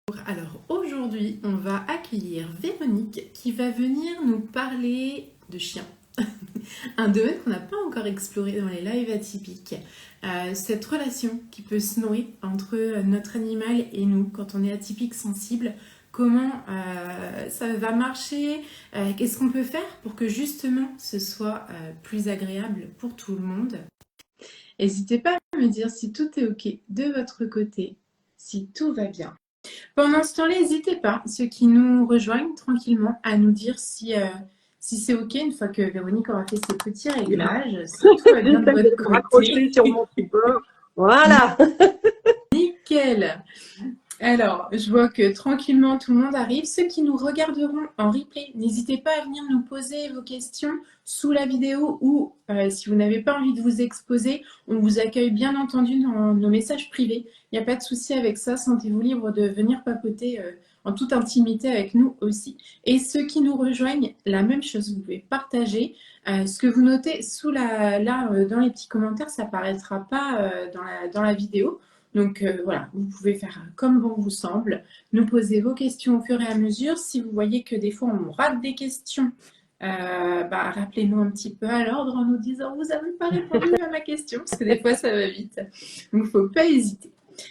Alors aujourd'hui, on va accueillir Véronique qui va venir nous parler de chiens. Un domaine qu'on n'a pas encore exploré dans les lives atypiques. Cette relation qui peut se nouer entre notre animal et nous quand on est atypique sensible. Comment ça va marcher, qu'est-ce qu'on peut faire pour que justement ce soit plus agréable pour tout le monde. N'hésitez pas à me dire si tout est ok de votre côté, si tout va bien. Pendant ce temps-là, n'hésitez pas, ceux qui nous rejoignent tranquillement, à nous dire si c'est OK une fois que Véronique aura fait ses petits réglages, si tout va bien de votre côté. Raccrocher sur mon support. Voilà. Nickel. Alors, je vois que tranquillement tout le monde arrive. Ceux qui nous regarderont en replay, n'hésitez pas à venir nous poser vos questions sous la vidéo ou si vous n'avez pas envie de vous exposer, on vous accueille bien entendu dans nos messages privés. Il n'y a pas de souci avec ça, sentez-vous libre de venir papoter en toute intimité avec nous aussi. Et ceux qui nous rejoignent, la même chose, vous pouvez partager. Ce que vous notez sous là dans les petits commentaires, ça ne paraîtra pas dans la vidéo. Donc voilà, vous pouvez faire comme bon vous semble, nous poser vos questions au fur et à mesure. Si vous voyez que des fois on rate des questions, rappelez-nous un petit peu à l'ordre en nous disant « vous n'avez pas répondu à ma question » parce que des fois ça va vite. Donc il ne faut pas hésiter.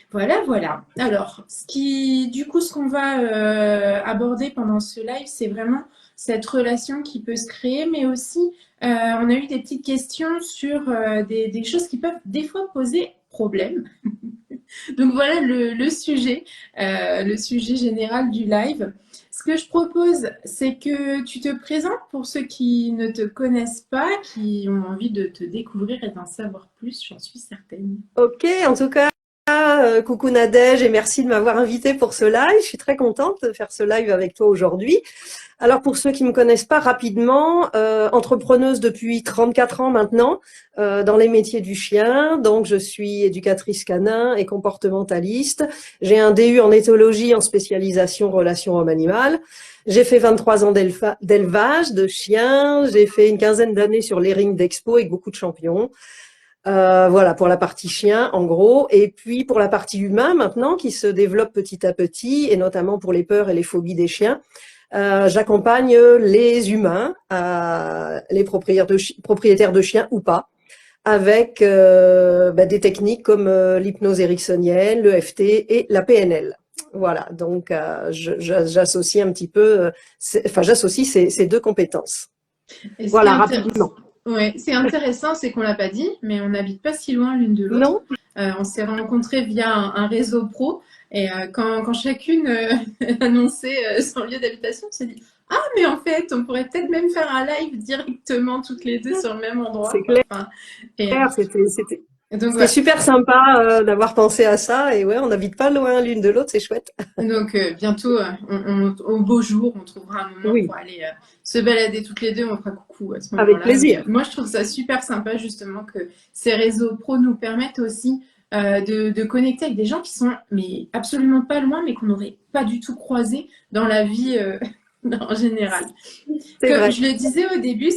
Voilà. Alors, ce qu'on va aborder pendant ce live, c'est vraiment cette relation qui peut se créer, mais aussi on a eu des petites questions sur des choses qui peuvent des fois poser problème. Donc voilà le sujet général du live. Ce que je propose, c'est que tu te présentes pour ceux qui ne te connaissent pas, qui ont envie de te découvrir et d'en savoir plus, j'en suis certaine. Ok, en tout cas, coucou Nadège et merci de m'avoir invitée pour ce live. Je suis très contente de faire ce live avec toi aujourd'hui. Alors pour ceux qui me connaissent pas rapidement, entrepreneuse depuis 34 ans maintenant dans les métiers du chien. Donc je suis éducatrice canin et comportementaliste. J'ai un DU en éthologie en spécialisation relation homme-animal. J'ai fait 23 ans d'élevage de chiens. J'ai fait une quinzaine d'années sur les rings d'expo avec beaucoup de champions. Voilà pour la partie chien en gros, et puis pour la partie humain maintenant qui se développe petit à petit et notamment pour les peurs et les phobies des chiens. J'accompagne les humains, les propriétaires de chiens ou pas, avec des techniques comme l'hypnose ericksonienne, l'EFT et la PNL. Voilà, donc j'associe un petit peu, j'associe ces deux compétences. Et voilà, rapidement. Ouais, c'est intéressant, c'est qu'on l'a pas dit, mais on n'habite pas si loin l'une de l'autre. On s'est rencontrés via un réseau pro et quand chacune annonçait son lieu d'habitation, on s'est dit « Ah, mais en fait, on pourrait peut-être même faire un live directement toutes les deux sur le même endroit. » C'est clair, c'était voilà. super sympa d'avoir pensé à ça et ouais, on n'habite pas loin l'une de l'autre, c'est chouette. Donc bientôt, au beau jour, on trouvera un moment pour aller se balader toutes les deux, on fera coucou à ce moment-là. Avec plaisir. Moi, je trouve ça super sympa justement que ces réseaux pro nous permettent aussi de connecter avec des gens qui sont mais absolument pas loin, mais qu'on n'aurait pas du tout croisé dans la vie en général. Comme je le disais au début,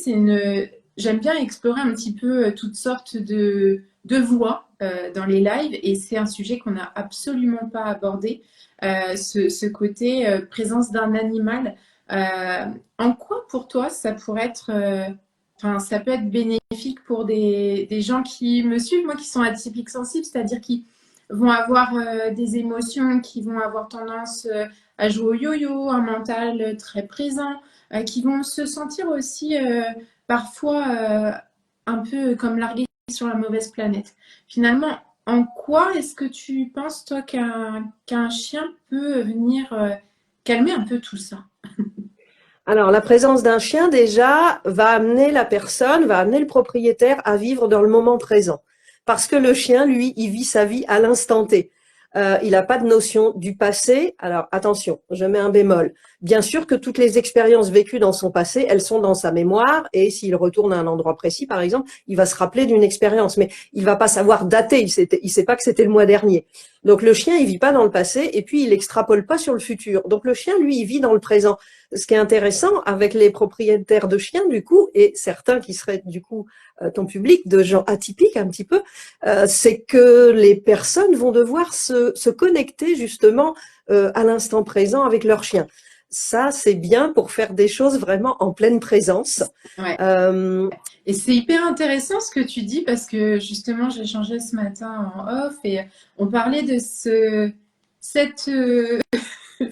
j'aime bien explorer un petit peu toutes sortes de voix dans les lives et c'est un sujet qu'on n'a absolument pas abordé. Ce côté présence d'un animal. En quoi pour toi ça pourrait être, ça peut être bénéfique pour des gens qui me suivent, moi qui sont atypiques sensibles, c'est-à-dire qui vont avoir des émotions, qui vont avoir tendance à jouer au yo-yo, un mental très présent, qui vont se sentir aussi parfois un peu comme largués sur la mauvaise planète. Finalement, en quoi est-ce que tu penses, toi, qu'un chien peut venir calmer un peu tout ça? Alors, la présence d'un chien, déjà, va amener le propriétaire à vivre dans le moment présent. Parce que le chien, lui, il vit sa vie à l'instant T. Il n'a pas de notion du passé. Alors, attention, je mets un bémol. Bien sûr que toutes les expériences vécues dans son passé, elles sont dans sa mémoire. Et s'il retourne à un endroit précis, par exemple, il va se rappeler d'une expérience. Mais il va pas savoir dater. Il sait pas que c'était le mois dernier. Donc, le chien, il vit pas dans le passé. Et puis, il extrapole pas sur le futur. Donc, le chien, lui, il vit dans le présent. Ce qui est intéressant avec les propriétaires de chiens, du coup, et certains qui seraient, du coup, ton public, de gens atypiques un petit peu, c'est que les personnes vont devoir se connecter justement à l'instant présent avec leur chien. Ça, c'est bien pour faire des choses vraiment en pleine présence. Ouais. Euh, Et c'est hyper intéressant ce que tu dis parce que justement, j'ai échangé ce matin en off et on parlait de cette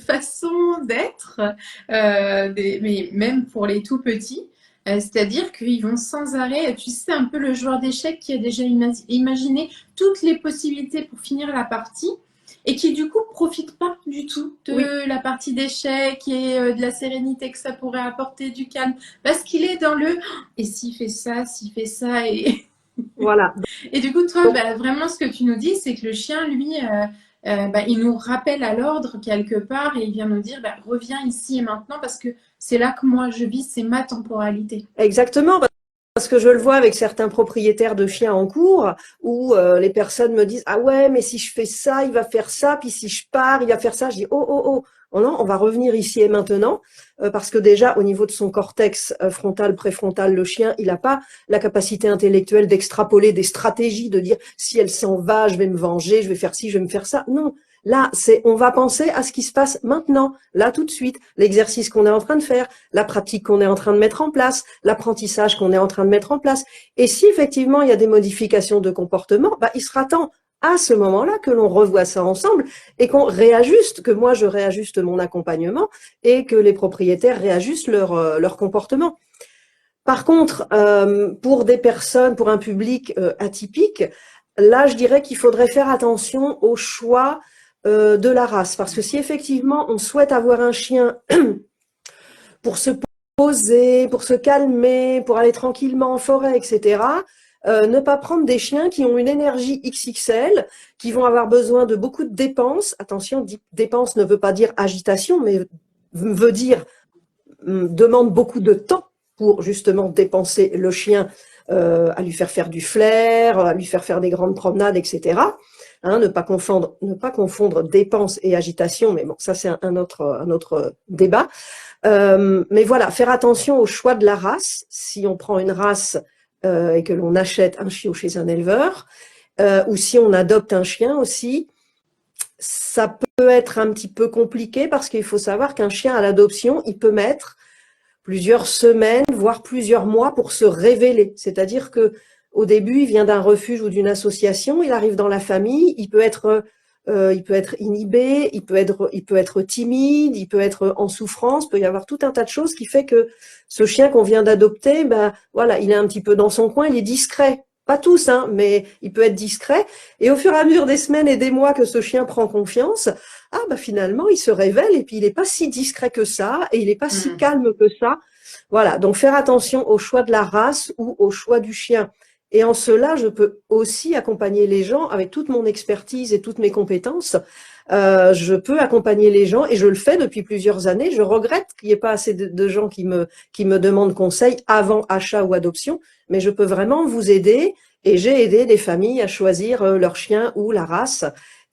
façon d'être, mais même pour les tout petits. C'est-à-dire qu'ils vont sans arrêt, tu sais, c'est un peu le joueur d'échecs qui a déjà imaginé toutes les possibilités pour finir la partie et qui du coup profite pas du tout oui, de la partie d'échecs et de la sérénité que ça pourrait apporter, du calme, parce qu'il est dans le et s'il fait ça voilà. et du coup toi Donc, bah, vraiment ce que tu nous dis c'est que le chien lui bah, il nous rappelle à l'ordre quelque part et il vient nous dire bah, reviens ici et maintenant parce que c'est là que moi je vis, c'est ma temporalité. exactement. Parce que je le vois avec certains propriétaires de chiens en cours où les personnes me disent ah ouais mais si je fais ça il va faire ça puis si je pars il va faire ça. Je dis oh non, on va revenir ici et maintenant parce que déjà au niveau de son cortex frontal préfrontal le chien il n'a pas la capacité intellectuelle d'extrapoler des stratégies de dire si elle s'en va je vais me venger, je vais faire ci, je vais me faire ça. Non, là c'est on va penser à ce qui se passe maintenant, là tout de suite, l'exercice qu'on est en train de faire, la pratique qu'on est en train de mettre en place, l'apprentissage qu'on est en train de mettre en place. Et si effectivement il y a des modifications de comportement, bah, il sera temps à ce moment-là que l'on revoie ça ensemble et qu'on réajuste, que moi je réajuste mon accompagnement et que les propriétaires réajustent leur comportement. Par contre, pour des personnes, pour un public atypique, là je dirais qu'il faudrait faire attention au choix de la race. Parce que si effectivement on souhaite avoir un chien pour se poser, pour se calmer, pour aller tranquillement en forêt, etc. Ne pas prendre des chiens qui ont une énergie XXL, qui vont avoir besoin de beaucoup de dépenses. Attention, dépenses ne veut pas dire agitation, mais veut dire demande beaucoup de temps pour justement dépenser le chien, à lui faire du flair, à lui faire des grandes promenades, etc. Hein, ne pas confondre dépenses et agitation, mais bon, ça c'est un autre débat. Mais voilà, faire attention au choix de la race. Si on prend une race et que l'on achète un chiot chez un éleveur, ou si on adopte un chien aussi, ça peut être un petit peu compliqué parce qu'il faut savoir qu'un chien à l'adoption, il peut mettre plusieurs semaines, voire plusieurs mois pour se révéler. C'est-à-dire que au début, il vient d'un refuge ou d'une association, il arrive dans la famille, il peut être inhibé, il peut être timide, il peut être en souffrance, il peut y avoir tout un tas de choses qui fait que ce chien qu'on vient d'adopter, ben voilà, il est un petit peu dans son coin, il est discret. Pas tous, hein, mais il peut être discret. Et au fur et à mesure des semaines et des mois que ce chien prend confiance, ah bah finalement il se révèle et puis il n'est pas si discret que ça et il n'est pas si calme que ça. Voilà, donc faire attention au choix de la race ou au choix du chien. Et en cela, je peux aussi accompagner les gens avec toute mon expertise et toutes mes compétences. Je peux accompagner les gens et je le fais depuis plusieurs années. Je regrette qu'il n'y ait pas assez de gens qui me demandent conseil avant achat ou adoption, mais je peux vraiment vous aider et j'ai aidé des familles à choisir leur chien ou la race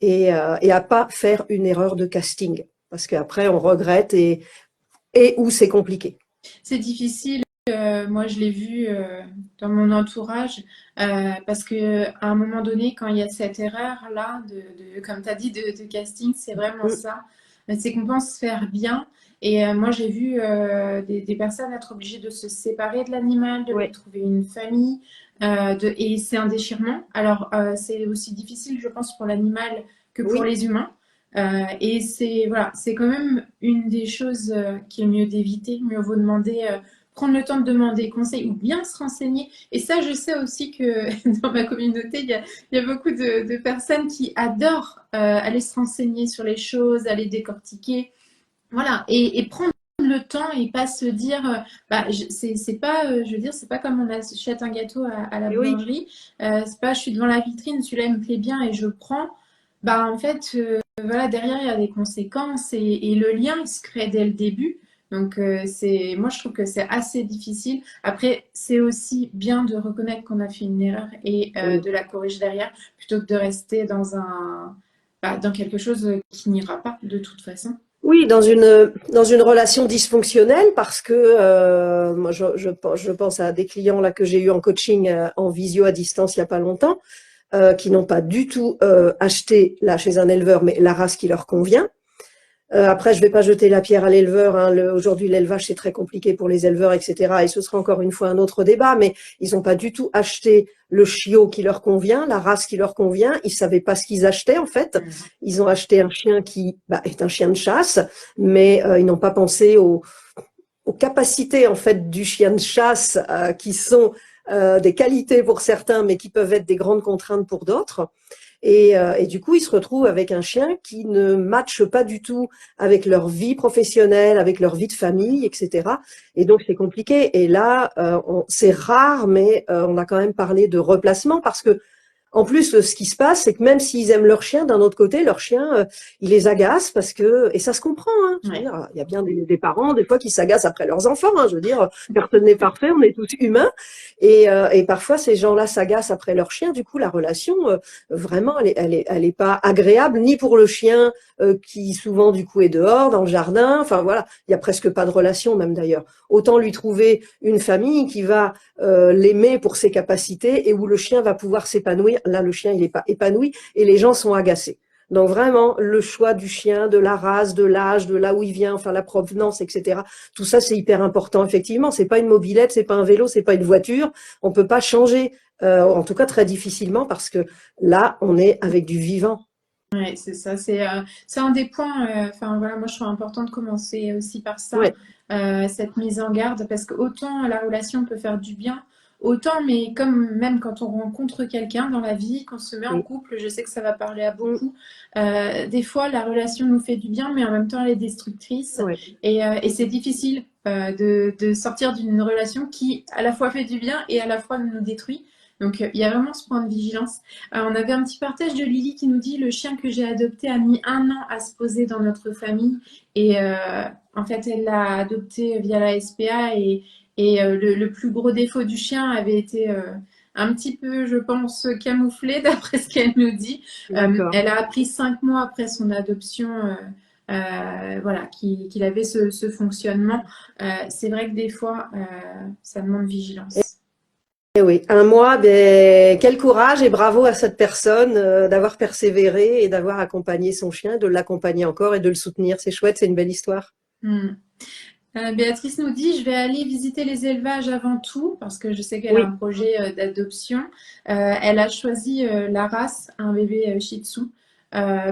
et à pas faire une erreur de casting parce qu'après on regrette et où c'est compliqué. C'est difficile. Moi, je l'ai vu dans mon entourage parce que à un moment donné, quand il y a cette erreur-là, comme tu as dit, de casting, c'est vraiment Mm. ça. C'est qu'on pense faire bien. Et moi, j'ai vu des personnes être obligées de se séparer de l'animal, de lui Oui, trouver une famille. Et c'est un déchirement. Alors, c'est aussi difficile, je pense, pour l'animal que pour oui, les humains. Et c'est voilà, c'est quand même une des choses qui est mieux d'éviter. Mieux vaut demander, prendre le temps de demander conseil ou bien se renseigner. Et ça, je sais aussi que dans ma communauté, il y a beaucoup de personnes qui adorent aller se renseigner sur les choses, aller décortiquer. Voilà, et prendre le temps et pas se dire, bah, c'est pas, je veux dire, c'est pas comme on achète un gâteau à la et oui. boulangerie. C'est pas, je suis devant la vitrine, celui-là il me plaît bien et je prends. Bah, en fait, voilà, derrière il y a des conséquences et le lien il se crée dès le début. Donc, moi je trouve que c'est assez difficile. Après, c'est aussi bien de reconnaître qu'on a fait une erreur et Oui. de la corriger derrière plutôt que de rester dans quelque chose qui n'ira pas de toute façon. Oui, dans une relation dysfonctionnelle, parce que moi je pense à des clients là que j'ai eu en coaching en visio à distance il y a pas longtemps, qui n'ont pas du tout acheté là chez un éleveur, mais la race qui leur convient. Après, je vais pas jeter la pierre à l'éleveur, hein. Aujourd'hui, l'élevage, c'est très compliqué pour les éleveurs, etc. Et ce sera encore une fois un autre débat, mais ils n'ont pas du tout acheté le chiot qui leur convient, la race qui leur convient. Ils savaient pas ce qu'ils achetaient, en fait. Ils ont acheté un chien qui est un chien de chasse, mais ils n'ont pas pensé aux capacités, en fait, du chien de chasse, qui sont des qualités pour certains, mais qui peuvent être des grandes contraintes pour d'autres. Et du coup, ils se retrouvent avec un chien qui ne matche pas du tout avec leur vie professionnelle, avec leur vie de famille, etc. Et donc, c'est compliqué. Et là, c'est rare, mais on a quand même parlé de replacement parce que en plus, ce qui se passe, c'est que même s'ils aiment leur chien, d'un autre côté, leur chien, il les agace parce que, et ça se comprend, hein, je veux Ouais. dire, il y a bien des parents, des fois, qui s'agacent après leurs enfants, hein, je veux dire, personne n'est parfait, on est tous humains, et parfois, ces gens-là s'agacent après leur chien, du coup, la relation, vraiment, elle est pas agréable, ni pour le chien, qui souvent, du coup, est dehors, dans le jardin, enfin, voilà, il y a presque pas de relation, même d'ailleurs. Autant lui trouver une famille qui va l'aimer pour ses capacités et où le chien va pouvoir s'épanouir. Là, le chien, il n'est pas épanoui et les gens sont agacés. Donc vraiment, le choix du chien, de la race, de l'âge, de là où il vient, enfin la provenance, etc. Tout ça, c'est hyper important. Effectivement, c'est pas une mobilette, c'est pas un vélo, c'est pas une voiture. On peut pas changer, en tout cas très difficilement, parce que là, on est avec du vivant. Ouais, c'est ça, c'est un des points, enfin voilà, moi je trouve important de commencer aussi par ça, Ouais, cette mise en garde, parce que autant la relation peut faire du bien, autant, mais comme même quand on rencontre quelqu'un dans la vie, qu'on se met en oui, couple, je sais que ça va parler à mm, beaucoup, des fois la relation nous fait du bien, mais en même temps elle est destructrice, ouais. et c'est difficile de sortir d'une relation qui à la fois fait du bien et à la fois nous détruit. Donc il y a vraiment ce point de vigilance. On avait un petit partage de Lily qui nous dit le chien que j'ai adopté a mis 1 an à se poser dans notre famille et en fait elle l'a adopté via la SPA et le plus gros défaut du chien avait été un petit peu, je pense, camouflé d'après ce qu'elle nous dit. D'accord. Elle a appris 5 mois après son adoption. Voilà, qu'il avait ce fonctionnement. C'est vrai que des fois, ça demande vigilance. Eh oui, un mois, ben, quel courage et bravo à cette personne d'avoir persévéré et d'avoir accompagné son chien, de l'accompagner encore et de le soutenir. C'est chouette, c'est une belle histoire. Hmm. Béatrice nous dit, je vais aller visiter les élevages avant tout, parce que je sais qu'elle a un Oui, projet d'adoption. Elle a choisi la race, un bébé Shih Tzu,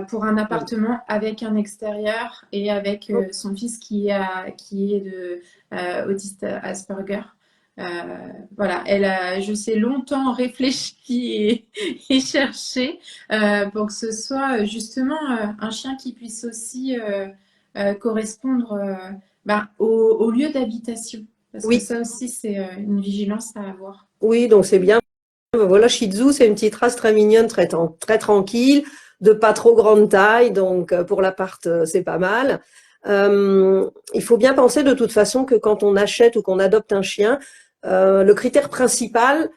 pour un oui. appartement avec un extérieur et avec Oh, son fils qui est de autiste Asperger. Euh, voilà, elle a, je sais, longtemps réfléchi et cherché pour que ce soit justement un chien qui puisse aussi correspondre au lieu d'habitation. Parce que oui, ça aussi, c'est une vigilance à avoir. oui, donc c'est bien. Voilà, Shih Tzu, c'est une petite race très mignonne, très tranquille, de pas trop grande taille, donc pour l'appart, c'est pas mal. Il faut bien penser de toute façon que quand on achète ou qu'on adopte un chien, le critère principal,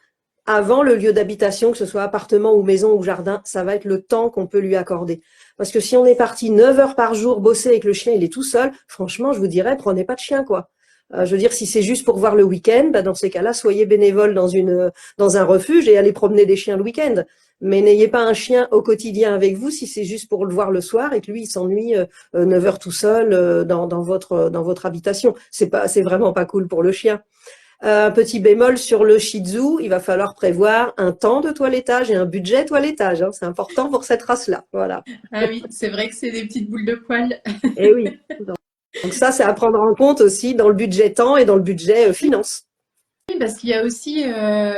avant le lieu d'habitation, que ce soit appartement ou maison ou jardin, ça va être le temps qu'on peut lui accorder. Parce que si on est parti 9 heures par jour bosser et que le chien il est tout seul, franchement, je vous dirais, prenez pas de chien, quoi. Je veux dire, si c'est juste pour voir le week-end, bah dans ces cas-là, soyez bénévole dans un refuge et allez promener des chiens le week-end. Mais n'ayez pas un chien au quotidien avec vous si c'est juste pour le voir le soir et que lui, il s'ennuie 9 heures tout seul dans votre habitation. C'est vraiment pas cool pour le chien. Petit bémol sur le Shih Tzu, il va falloir prévoir un temps de toilettage et un budget toilettage, hein. C'est important pour cette race-là. Voilà. Ah oui, c'est vrai que c'est des petites boules de poils. Et oui. Donc ça, c'est à prendre en compte aussi dans le budget temps et dans le budget finance. Oui, parce qu'il y a aussi,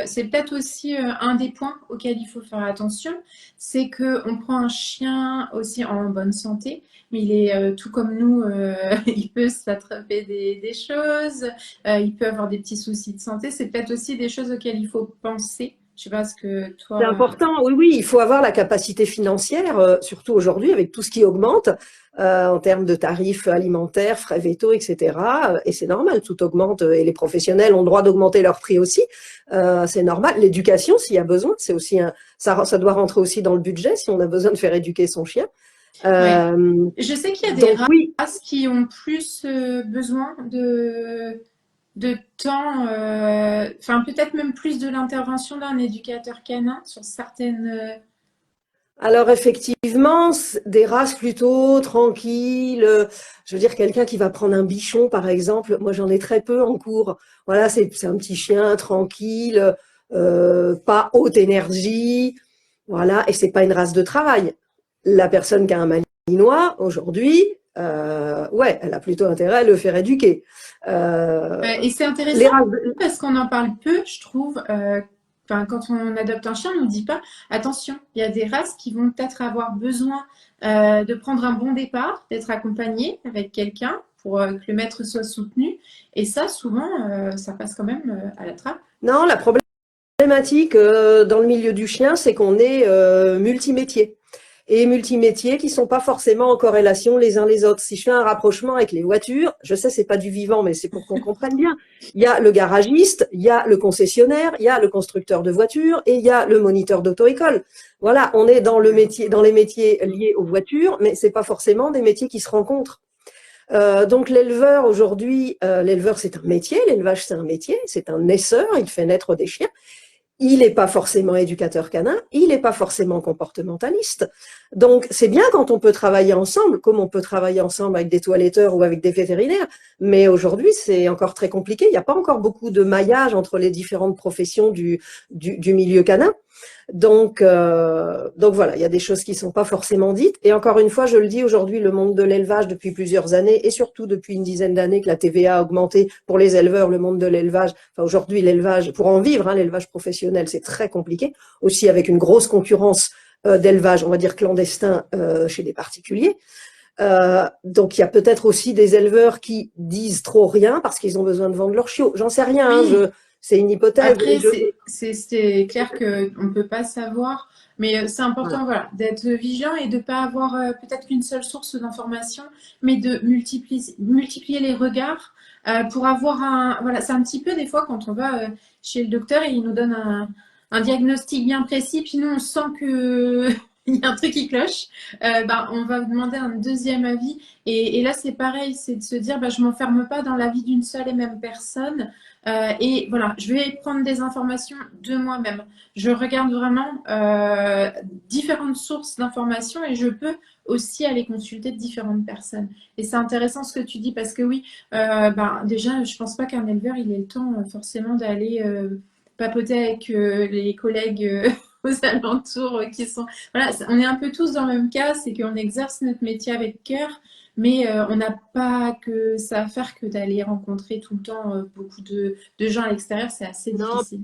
c'est peut-être aussi un des points auxquels il faut faire attention, c'est qu'on prend un chien aussi en bonne santé, mais il est tout comme nous, il peut s'attraper des choses, il peut avoir des petits soucis de santé. C'est peut-être aussi des choses auxquelles il faut penser. Je sais pas ce que C'est toi. important, oui, oui, il faut avoir la capacité financière, surtout aujourd'hui avec tout ce qui augmente en termes de tarifs alimentaires, frais vétos, etc. Et c'est normal, tout augmente et les professionnels ont le droit d'augmenter leurs prix aussi. C'est normal. L'éducation, s'il y a besoin, c'est aussi ça doit rentrer aussi dans le budget si on a besoin de faire éduquer son chien. Ouais. Euh, Je sais qu'il y a des donc oui, races qui ont plus besoin de temps, enfin peut-être même plus de l'intervention d'un éducateur canin sur certaines. Alors effectivement, des races plutôt tranquilles. Je veux dire, quelqu'un qui va prendre un bichon, par exemple. Moi, j'en ai très peu en cours. Voilà, c'est un petit chien tranquille, pas haute énergie. Voilà, et c'est pas une race de travail. La personne qui a un malinois aujourd'hui, ouais, elle a plutôt intérêt à le faire éduquer. Et c'est Les intéressant races, parce qu'on en parle peu, je trouve. Enfin, quand on adopte un chien, on nous dit pas, attention, il y a des races qui vont peut-être avoir besoin de prendre un bon départ, d'être accompagné avec quelqu'un pour que le maître soit soutenu. Et ça, souvent, ça passe quand même à la trappe. non, la problématique dans le milieu du chien, c'est qu'on est multimétier. Et multimétiers qui sont pas forcément en corrélation les uns les autres. Si je fais un rapprochement avec les voitures, je sais c'est pas du vivant, mais c'est pour qu'on comprenne bien. Il y a le garagiste, il y a le concessionnaire, il y a le constructeur de voitures et il y a le moniteur d'auto-école. Voilà, on est dans le métier, dans les métiers liés aux voitures, mais c'est pas forcément des métiers qui se rencontrent. Donc l'éleveur aujourd'hui, l'éleveur c'est un métier, l'élevage c'est un métier, c'est un naisseur, il fait naître des chiens. Il n'est pas forcément éducateur canin, il n'est pas forcément comportementaliste. Donc, c'est bien quand on peut travailler ensemble, comme on peut travailler ensemble avec des toiletteurs ou avec des vétérinaires. Mais aujourd'hui, c'est encore très compliqué. Il n'y a pas encore beaucoup de maillage entre les différentes professions du milieu canin. Donc voilà, il y a des choses qui ne sont pas forcément dites. Et encore une fois, je le dis aujourd'hui, le monde de l'élevage depuis plusieurs années, et surtout depuis une dizaine d'années que la TVA a augmenté pour les éleveurs, le monde de l'élevage. Enfin, aujourd'hui, l'élevage, pour en vivre, hein, l'élevage professionnel, c'est très compliqué. Aussi avec une grosse concurrence d'élevage, on va dire clandestin, chez les particuliers. Donc il y a peut-être aussi des éleveurs qui disent trop rien parce qu'ils ont besoin de vendre leurs chiots. J'en sais rien, hein, Oui, c'est une hypothèse. après, c'est clair qu'on ne peut pas savoir, mais c'est Voilà. important voilà, d'être vigilant et de ne pas avoir peut-être qu'une seule source d'information, mais de multiplier les regards pour avoir un... Voilà, c'est un petit peu des fois quand on va chez le docteur et il nous donne un diagnostic bien précis, puis nous on sent que... il y a un truc qui cloche, ben, on va demander un deuxième avis. Et là, c'est pareil, c'est de se dire, ben, je ne m'enferme pas dans la vie d'une seule et même personne. Et voilà, je vais prendre des informations de moi-même. Je regarde vraiment différentes sources d'informations et je peux aussi aller consulter différentes personnes. Et c'est intéressant ce que tu dis parce que oui, ben, déjà, je pense pas qu'un éleveur il ait le temps forcément d'aller papoter avec les collègues aux alentours qui sont. Voilà, on est un peu tous dans le même cas, c'est qu'on exerce notre métier avec cœur. Mais on n'a pas que ça à faire que d'aller rencontrer tout le temps beaucoup de gens à l'extérieur, c'est assez Non, difficile.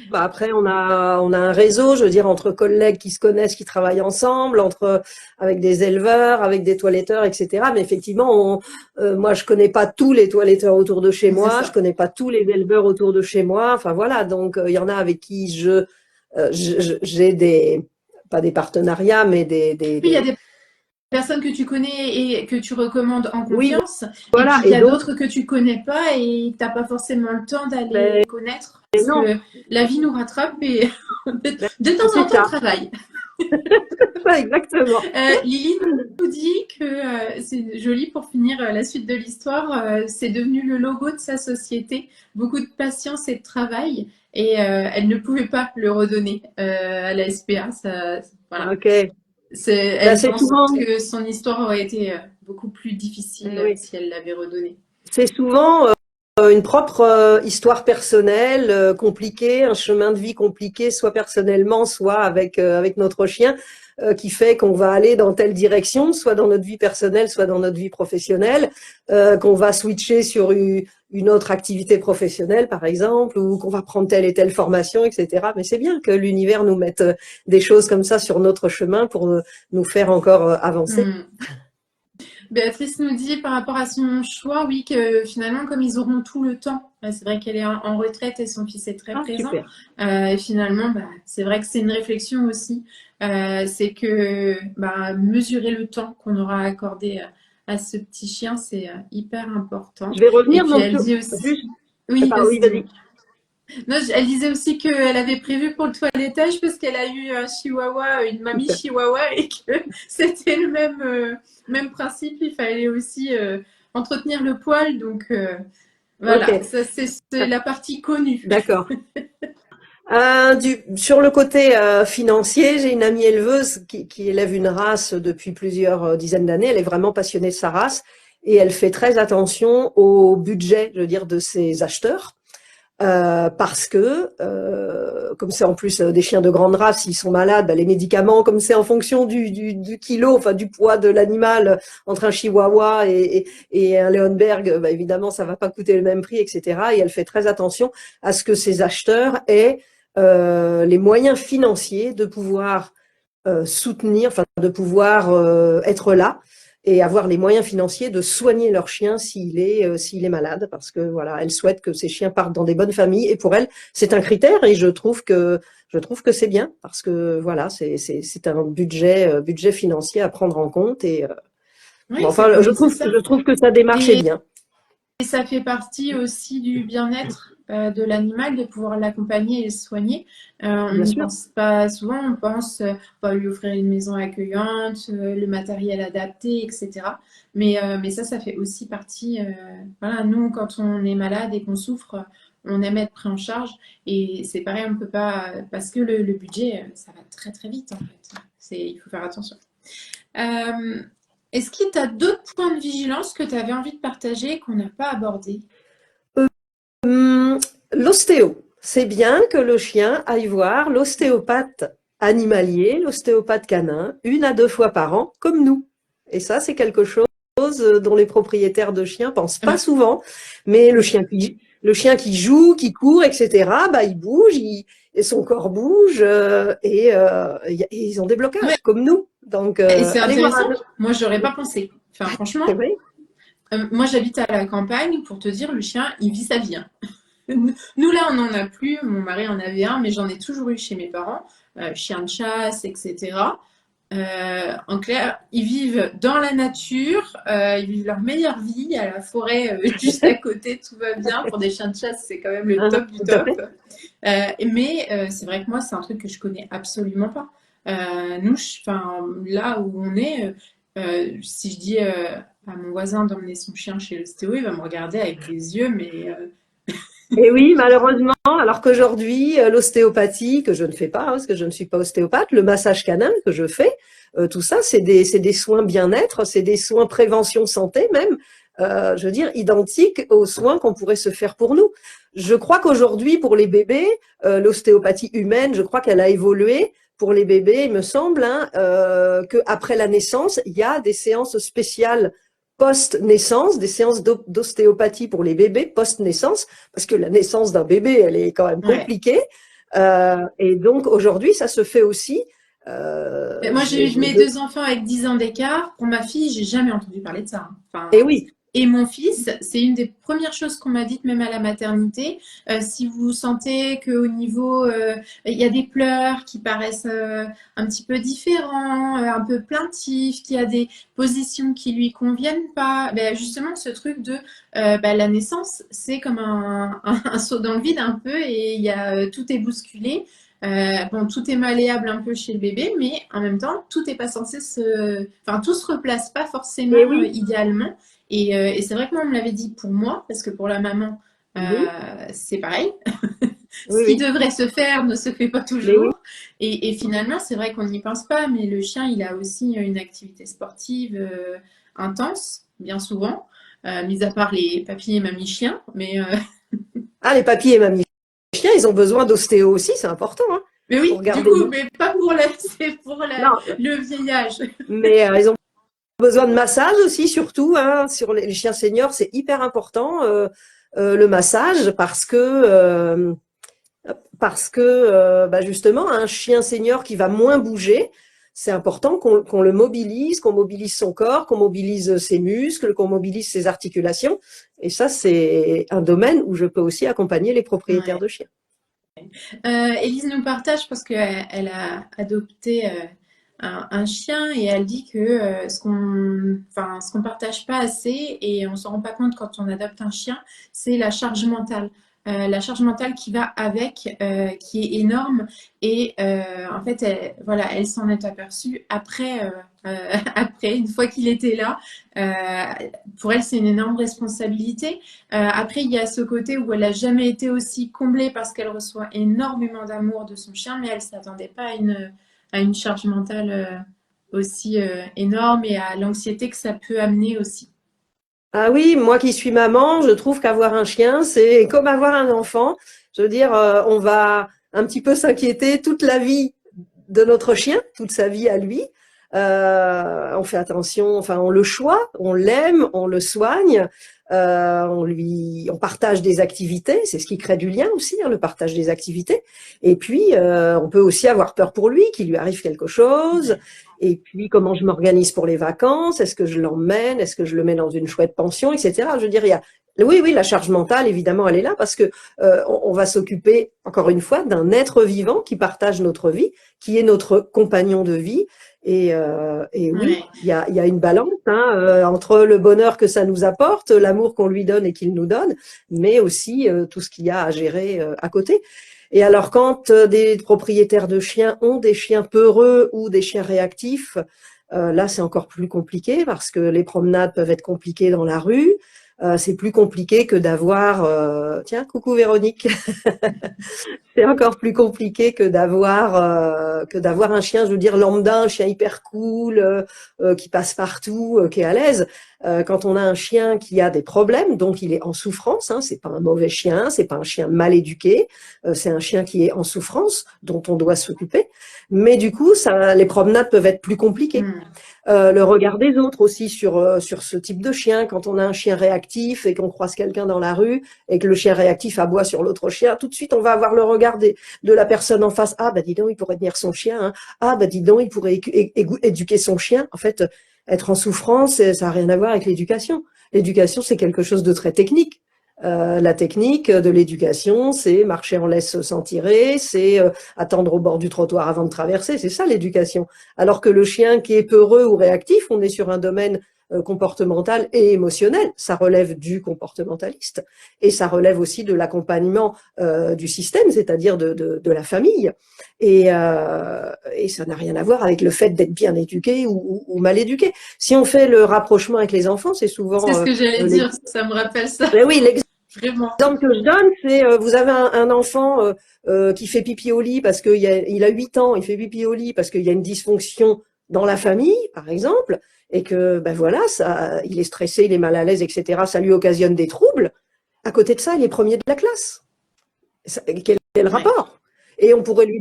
bah après, on a un réseau, je veux dire, entre collègues qui se connaissent, qui travaillent ensemble, avec des éleveurs, avec des toiletteurs, etc. Mais effectivement, moi, je connais pas tous les toiletteurs autour de chez C'est moi, je ça. connais pas tous les éleveurs autour de chez moi. Enfin voilà, donc il y en a avec qui j'ai pas des partenariats, mais Puis il y a des personnes que tu connais et que tu recommandes en oui, confiance, et voilà. puis il y Et a d'autres, d'autres que tu connais pas et tu n'as pas forcément le temps ben d'aller connaître parce non, que la vie nous rattrape et ben, de temps c'est en temps on ça, travaille. ça exactement. Lily nous dit que c'est joli pour finir la suite de l'histoire, c'est devenu le logo de sa société, beaucoup de patience et de travail, et elle ne pouvait pas le redonner à la SPA. Voilà. Ok. Ben Elle c'est pense souvent, que son histoire aurait été beaucoup plus difficile oui. si elle l'avait redonné. C'est souvent une propre histoire personnelle compliquée, un chemin de vie compliqué, soit personnellement, soit avec notre chien, qui fait qu'on va aller dans telle direction, soit dans notre vie personnelle, soit dans notre vie professionnelle, qu'on va switcher sur une autre activité professionnelle, par exemple, ou qu'on va prendre telle et telle formation, etc. Mais c'est bien que l'univers nous mette des choses comme ça sur notre chemin pour nous faire encore avancer. Hmm. Béatrice nous dit par rapport à son choix, oui, que finalement, comme ils auront tout le temps, bah, c'est vrai qu'elle est en retraite et son fils est très Ah, présent. super. Et finalement, bah, c'est vrai que c'est une réflexion aussi. C'est que bah, mesurer le temps qu'on aura accordé à ce petit chien, c'est hyper important. Je vais Et revenir puis donc elle sur dit aussi, juste. oui, Pardon, vas-y, oui, dis-moi. vas-y. Non, elle disait aussi qu'elle avait prévu pour le toilettage parce qu'elle a eu un chihuahua, une mamie Super. chihuahua et que c'était le même principe. Il fallait aussi entretenir le poil. Donc Ok, voilà, ça c'est la partie connue. d'accord. Sur le côté financier, j'ai une amie éleveuse qui élève une race depuis plusieurs dizaines d'années. Elle est vraiment passionnée de sa race et elle fait très attention au budget, je veux dire, de ses acheteurs. Parce que, comme c'est en plus des chiens de grande race, s'ils sont malades, ben, les médicaments, comme c'est en fonction du kilo, enfin du poids de l'animal, entre un chihuahua et un Leonberg, ben, évidemment, ça va pas coûter le même prix, etc. Et elle fait très attention à ce que ses acheteurs aient les moyens financiers de pouvoir soutenir, enfin de pouvoir être là et avoir les moyens financiers de soigner leur chien s'il est malade, parce que voilà, elle souhaite que ses chiens partent dans des bonnes familles et pour elle c'est un critère et je trouve que c'est bien parce que voilà, c'est un budget financier à prendre en compte et bon, Oui, c'est enfin comme je trouve que sa démarche est Et, bien. et ça fait partie aussi du bien-être de l'animal, de pouvoir l'accompagner et le soigner. On Bien n'y sûr. pense pas souvent, on pense bah, lui offrir une maison accueillante, le matériel adapté, etc. Mais ça fait aussi partie. Voilà, nous, quand on est malade et qu'on souffre, on aime être pris en charge. Et c'est pareil, on ne peut pas. Parce que le budget, ça va très très vite en fait. Il faut faire attention. Euh, Est-ce qu'il y a d'autres points de vigilance que tu avais envie de partager et qu'on n'a pas abordés? Hum, L'ostéo. C'est bien que le chien aille voir l'ostéopathe animalier, l'ostéopathe canin, 1 à 2 fois par an, comme nous. Et ça, c'est quelque chose dont les propriétaires de chiens pensent pas Ouais, souvent. Mais le chien qui joue, qui court, etc., bah, il bouge, et son corps bouge, et ils ont des ouais. blocages, comme nous. Donc, Et c'est allez voir intéressant. Moi, j'aurais pas pensé. Enfin, c'est franchement, vrai. moi, j'habite à la campagne. Pour te dire, le chien, il vit sa vie, hein. Nous, là, on n'en a plus. Mon mari en avait un, mais j'en ai toujours eu chez mes parents. Chien de chasse, etc. En clair, ils vivent dans la nature, ils vivent leur meilleure vie à la forêt juste à côté, tout va bien. Pour des chiens de chasse, c'est quand même le Hein, top du tout à top. fait. Mais c'est vrai que moi, c'est un truc que je connais absolument pas. Nous, enfin, là où on est, si je dis à mon voisin d'emmener son chien chez l'ostéo, il va me regarder avec des yeux, mais Et oui, malheureusement, alors qu'aujourd'hui, l'ostéopathie, que je ne fais pas, hein, parce que je ne suis pas ostéopathe, le massage canin que je fais, tout ça, c'est des soins bien-être, c'est des soins prévention santé même, je veux dire, identiques aux soins qu'on pourrait se faire pour nous. Je crois qu'aujourd'hui, pour les bébés, l'ostéopathie humaine, je crois qu'elle a évolué. Pour les bébés, il me semble, hein, qu'après la naissance, il y a des séances spéciales post-naissance, des séances d'ostéopathie pour les bébés post-naissance, parce que la naissance d'un bébé, elle est quand même ouais. compliquée. Et donc aujourd'hui, ça se fait aussi. Mais moi, j'ai eu mes deux enfants avec 10 ans d'écart. Pour ma fille, j'ai jamais entendu parler de ça, hein. Et Enfin, oui, et mon fils, c'est une des premières choses qu'on m'a dites, même à la maternité. Si vous sentez qu'au niveau, il y a des pleurs qui paraissent un petit peu différents, un peu plaintifs, qu'il y a des positions qui lui conviennent pas, ben justement, ce truc de ben, la naissance, c'est comme un saut dans le vide un peu et il y a, tout est bousculé. Bon, tout est malléable un peu chez le bébé, mais en même temps, tout n'est pas censé enfin, tout se replace pas et forcément oui, idéalement. Et c'est vrai que moi, on me l'avait dit pour moi, parce que pour la maman, oui, c'est pareil. oui, Ce qui oui, devrait se faire ne se fait pas mais oui. toujours. Et finalement, c'est vrai qu'on n'y pense pas, mais le chien, il a aussi une activité sportive intense, bien souvent, mis à part les papis et mamies chiens. Ah, les papis et mamies chiens, ils ont besoin d'ostéo aussi, c'est important, hein, Mais pour oui, du garder. coup, mais pas pour c'est pour Non, le vieillage. mais ils ont besoin de massage aussi, surtout, hein, sur les chiens seniors, c'est hyper important, le massage, parce que bah justement, un chien senior qui va moins bouger, c'est important qu'on le mobilise, qu'on mobilise son corps, qu'on mobilise ses muscles, qu'on mobilise ses articulations. Et ça, c'est un domaine où je peux aussi accompagner les propriétaires Ouais. de chiens. Élise nous partage parce qu'elle elle a adopté un chien et elle dit que ce qu'on partage pas assez et on s'en rend pas compte quand on adopte un chien, c'est la charge mentale. la charge mentale qui va avec, qui est énorme. Et en fait, voilà, elle s'en est aperçue après, après, une fois qu'il était là. Pour elle, c'est une énorme responsabilité. Après, il y a ce côté où elle n'a jamais été aussi comblée parce qu'elle reçoit énormément d'amour de son chien, mais elle ne s'attendait pas à une charge mentale aussi énorme et à l'anxiété que ça peut amener aussi. Ah oui, moi qui suis maman, je trouve qu'avoir un chien, c'est comme avoir un enfant. Je veux dire, on va un petit peu s'inquiéter toute la vie de notre chien, toute sa vie à lui. On fait attention, enfin, on le choisit, on l'aime, on le soigne, on partage des activités. C'est ce qui crée du lien aussi, hein, le partage des activités. Et puis, on peut aussi avoir peur pour lui, qu'il lui arrive quelque chose. Et puis, comment je m'organise pour les vacances? Est-ce que je l'emmène? Est-ce que je le mets dans une chouette pension, etc. Je veux dire, oui, oui, la charge mentale, évidemment, elle est là parce que on va s'occuper, encore une fois, d'un être vivant qui partage notre vie, qui est notre compagnon de vie. Et oui, Ouais. il y a une balance hein, entre le bonheur que ça nous apporte, l'amour qu'on lui donne et qu'il nous donne, mais aussi tout ce qu'il y a à gérer à côté. Et alors, quand des propriétaires de chiens ont des chiens peureux ou des chiens réactifs, là, c'est encore plus compliqué parce que les promenades peuvent être compliquées dans la rue. C'est plus compliqué que d'avoir… tiens, coucou Véronique. C'est encore plus compliqué que d'avoir un chien, je veux dire lambda, un chien hyper cool, qui passe partout, qui est à l'aise. Quand on a un chien qui a des problèmes, donc il est en souffrance, hein, c'est pas un mauvais chien, c'est pas un chien mal éduqué, c'est un chien qui est en souffrance, dont on doit s'occuper. Mais du coup, les promenades peuvent être plus compliquées. Mm. Le regard des autres aussi sur ce type de chien. Quand on a un chien réactif et qu'on croise quelqu'un dans la rue et que le chien réactif aboie sur l'autre chien, tout de suite, on va avoir le regard de la personne en face. Ah, bah dis donc, il pourrait tenir son chien. Hein. Ah, bah dis donc, il pourrait éduquer son chien. En fait, être en souffrance, ça n'a rien à voir avec l'éducation. L'éducation, c'est quelque chose de très technique. La technique de l'éducation, c'est marcher en laisse sans tirer, c'est attendre au bord du trottoir avant de traverser, c'est ça l'éducation. Alors que le chien qui est peureux ou réactif, on est sur un domaine comportemental et émotionnel, ça relève du comportementaliste et ça relève aussi de l'accompagnement du système, c'est-à-dire de la famille. Et ça n'a rien à voir avec le fait d'être bien éduqué ou mal éduqué. Si on fait le rapprochement avec les enfants, c'est C'est souvent ce que j'allais les… dire, ça me rappelle ça, Mais oui, vraiment. l'exemple que je donne, c'est vous avez un enfant qui fait pipi au lit parce il a 8 ans, il fait pipi au lit parce qu'il y a une dysfonction dans la famille, par exemple, et que ben voilà, ça, il est stressé, il est mal à l'aise, etc. Ça lui occasionne des troubles. À côté de ça, il est premier de la classe. Quel est le Ouais. rapport? Et on pourrait lui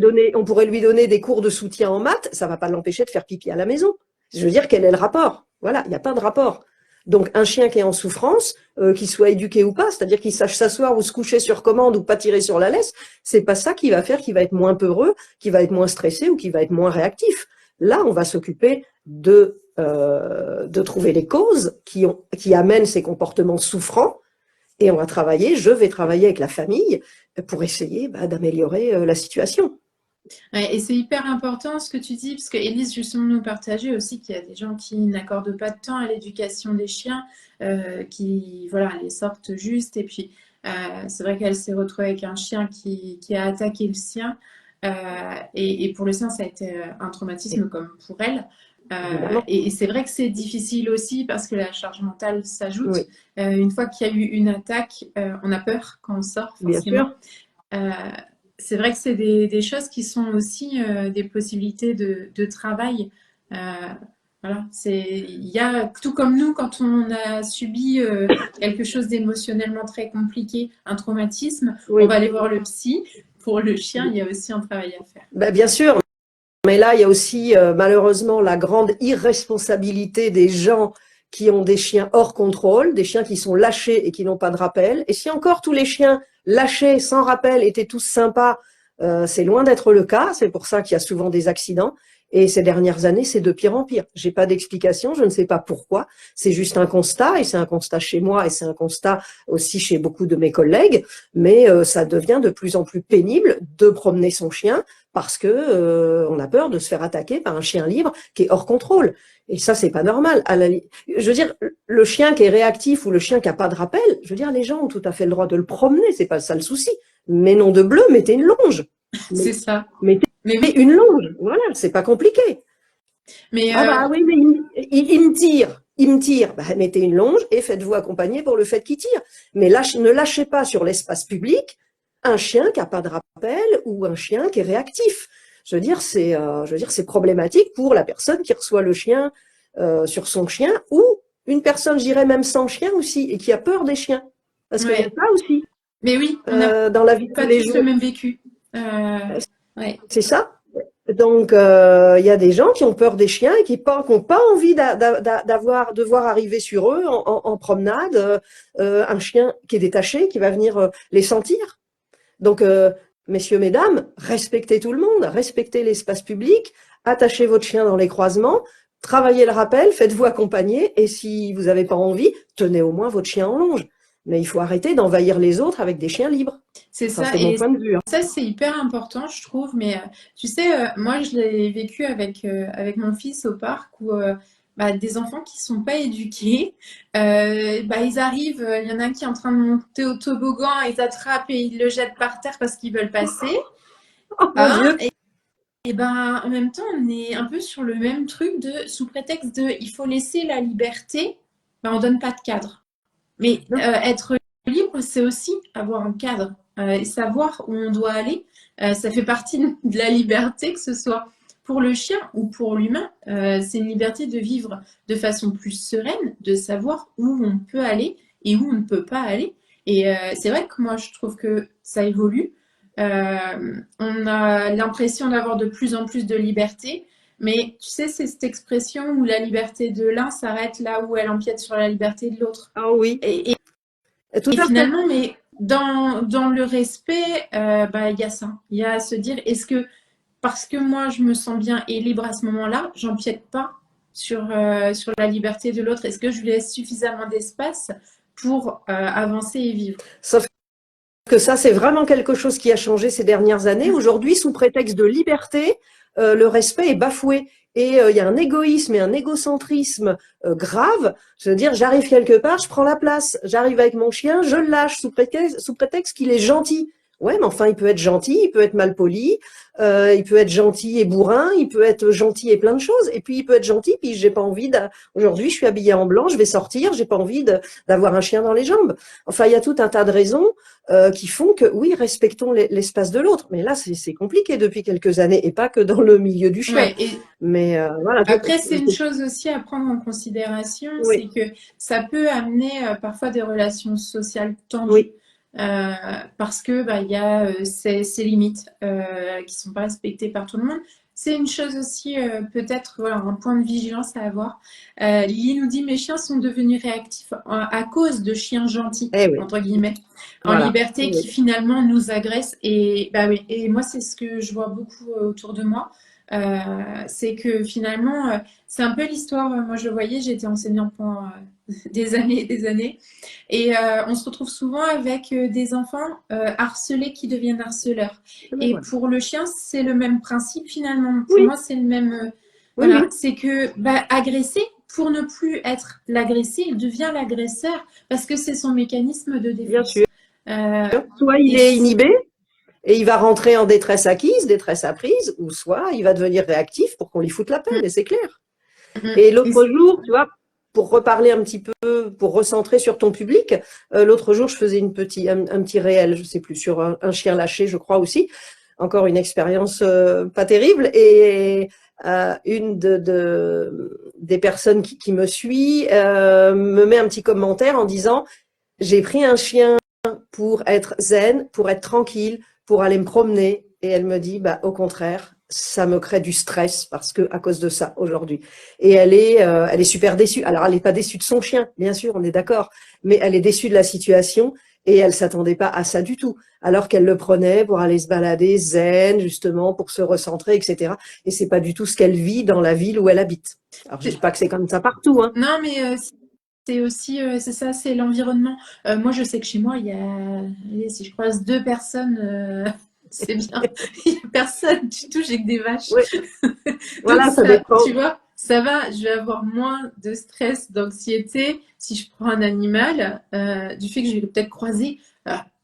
donner des cours de soutien en maths, ça va pas l'empêcher de faire pipi à la maison. Je veux dire, quel est le rapport? Voilà, il n'y a pas de rapport. Donc, un chien qui est en souffrance, qu'il soit éduqué ou pas, c'est-à-dire qu'il sache s'asseoir ou se coucher sur commande ou pas tirer sur la laisse, c'est pas ça qui va faire qu'il va être moins peureux, qu'il va être moins stressé ou qu'il va être moins réactif. Là, on va s'occuper de trouver les causes qui amènent ces comportements souffrants et je vais travailler avec la famille pour essayer d'améliorer la situation. Ouais, et c'est hyper important ce que tu dis, parce que Élise justement nous partageait aussi qu'il y a des gens qui n'accordent pas de temps à l'éducation des chiens, qui voilà, les sortent juste, et puis c'est vrai qu'elle s'est retrouvée avec un chien qui a attaqué le sien, et pour le sien ça a été un traumatisme comme pour elle. Évidemment, Et c'est vrai que c'est difficile aussi parce que la charge mentale s'ajoute. oui, Une fois qu'il y a eu une attaque, on a peur quand on sort, bien sûr. forcément. Euh, c'est vrai que c'est des choses qui sont aussi des possibilités de travail. Euh, voilà, il y a tout comme nous quand on a subi quelque chose d'émotionnellement très compliqué, un traumatisme, on Oui, va aller voir le psy. Pour le chien, il y a aussi un travail à faire. bien sûr. Mais là, il y a aussi malheureusement la grande irresponsabilité des gens qui ont des chiens hors contrôle, des chiens qui sont lâchés et qui n'ont pas de rappel. Et si encore tous les chiens lâchés sans rappel étaient tous sympas, c'est loin d'être le cas. C'est pour ça qu'il y a souvent des accidents. Et ces dernières années, c'est de pire en pire. J'ai pas d'explication, je ne sais pas pourquoi. C'est juste un constat, et c'est un constat chez moi, et c'est un constat aussi chez beaucoup de mes collègues. Mais ça devient de plus en plus pénible de promener son chien parce que on a peur de se faire attaquer par un chien libre qui est hors contrôle. Et ça, c'est pas normal. Je veux dire, le chien qui est réactif ou le chien qui a pas de rappel, je veux dire, les gens ont tout à fait le droit de le promener, c'est pas ça le souci. Mais non de bleu, mettez une longe. C'est ça. Mettez Mais oui, une longe. Voilà, c'est pas compliqué. mais Ah bah oui, mais il me tire. Il me tire. Bah, mettez une longe et faites-vous accompagner pour le fait qu'il tire. Mais ne lâchez pas sur l'espace public un chien qui n'a pas de rappel ou un chien qui est réactif. Je veux dire, c'est problématique pour la personne qui reçoit le chien sur son chien ou une personne, je dirais même sans chien aussi, et qui a peur des chiens. Parce qu'il y a ouais. ça aussi Mais oui, on n'a dans la vie de tous pas les tous le jours. même vécu. Ouais. C'est ça. Donc, il y a des gens qui ont peur des chiens et qui n'ont pas envie de voir arriver sur eux en promenade un chien qui est détaché, qui va venir les sentir. Donc, messieurs, mesdames, respectez tout le monde, respectez l'espace public, attachez votre chien dans les croisements, travaillez le rappel, faites-vous accompagner et si vous n'avez pas envie, tenez au moins votre chien en longe. Mais il faut arrêter d'envahir les autres avec des chiens libres. C'est Enfin, ça, c'est mon et point de vue. Hein. ça c'est hyper important, je trouve. Mais tu sais, moi je l'ai vécu avec mon fils au parc où bah, des enfants qui sont pas éduqués, bah, ils arrivent, il y en a un qui est en train de monter au toboggan, ils attrapent et ils le jettent par terre parce qu'ils veulent passer. Oh mon Hein, Dieu! et ben en même temps, on est un peu sur le même truc sous prétexte de il faut laisser la liberté, ben, on donne pas de cadre. Mais être libre, c'est aussi avoir un cadre et savoir où on doit aller. Ça fait partie de la liberté, que ce soit pour le chien ou pour l'humain. C'est une liberté de vivre de façon plus sereine, de savoir où on peut aller et où on ne peut pas aller. Et c'est vrai que moi, je trouve que ça évolue. On a l'impression d'avoir de plus en plus de liberté. Mais tu sais, c'est cette expression où la liberté de l'un s'arrête là où elle empiète sur la liberté de l'autre. Ah oui, Et, et- tout et à fait. finalement, mais dans le respect, bah, il y a ça. Il y a à se dire, est-ce que parce que moi, je me sens bien et libre à ce moment-là, j'empiète pas sur la liberté de l'autre? Est-ce que je lui laisse suffisamment d'espace pour avancer et vivre? Sauf que ça, c'est vraiment quelque chose qui a changé ces dernières années. Aujourd'hui, sous prétexte de liberté, le respect est bafoué. Et il y a un égoïsme et un égocentrisme grave. Je veux dire, j'arrive quelque part, je prends la place. J'arrive avec mon chien, je le lâche sous prétexte qu'il est gentil. Ouais, mais enfin, il peut être gentil, il peut être mal poli, il peut être gentil et bourrin, il peut être gentil et plein de choses. Et puis, il peut être gentil, puis j'ai pas envie aujourd'hui, je suis habillée en blanc, je vais sortir, j'ai pas envie d'avoir un chien dans les jambes. Enfin, il y a tout un tas de raisons qui font que, oui, respectons l'espace de l'autre. Mais là, c'est compliqué depuis quelques années, et pas que dans le milieu du chien. Ouais, et Mais voilà. après, c'est une chose aussi à prendre en considération, c'est Oui, que ça peut amener parfois des relations sociales tendues oui, parce que bah, il y a ces limites qui sont pas respectées par tout le monde. C'est une chose aussi, peut-être, voilà, un point de vigilance à avoir. Lily nous dit, mes chiens sont devenus réactifs à cause de chiens gentils, eh oui, entre guillemets, en voilà. liberté, qui Oui. finalement nous agressent. Et, bah, oui, et moi, c'est ce que je vois beaucoup autour de moi. C'est que finalement, c'est un peu l'histoire. Moi, je le voyais, j'ai été enseignante pendant des années et des années. Et on se retrouve souvent avec des enfants harcelés qui deviennent harceleurs. Eh ben Et voilà. pour le chien, c'est le même principe finalement. Pour Oui, moi, c'est le même. oui, Voilà, oui, c'est que bah, agresser, pour ne plus être l'agressé, il devient l'agresseur parce que c'est son mécanisme de bien défense. sûr. Euh, Soit il et est inhibé et il va rentrer en détresse acquise, détresse apprise, ou soit il va devenir réactif pour qu'on lui foute la paix, mm, mais c'est clair. mm, Et et l'autre jour, tu vois, pour reparler un petit peu, pour recentrer sur ton public, l'autre jour, je faisais un petit réel, je sais plus, sur un chien lâché, je crois aussi. Encore une expérience pas terrible. Et une des personnes qui me suit me met un petit commentaire en disant, j'ai pris un chien pour être zen, pour être tranquille, pour aller me promener. Et elle me dit, bah, au contraire, ça me crée du stress parce que à cause de ça aujourd'hui. Et elle est super déçue. Alors, elle n'est pas déçue de son chien, bien sûr, on est d'accord, mais elle est déçue de la situation et elle s'attendait pas à ça du tout. Alors qu'elle le prenait pour aller se balader zen, justement, pour se recentrer, etc. Et c'est pas du tout ce qu'elle vit dans la ville où elle habite. Alors, je dis c'est- pas que c'est comme ça partout, hein. non, mais c'est aussi, c'est ça, c'est l'environnement. Moi, je sais que chez moi, il y a, allez, si je croise deux personnes c'est bien. Il n'y a personne, tu touches avec des vaches. Oui, Donc voilà, ça ça, dépend. tu vois, ça va, je vais avoir moins de stress, d'anxiété si je prends un animal, du fait que je vais peut-être croiser,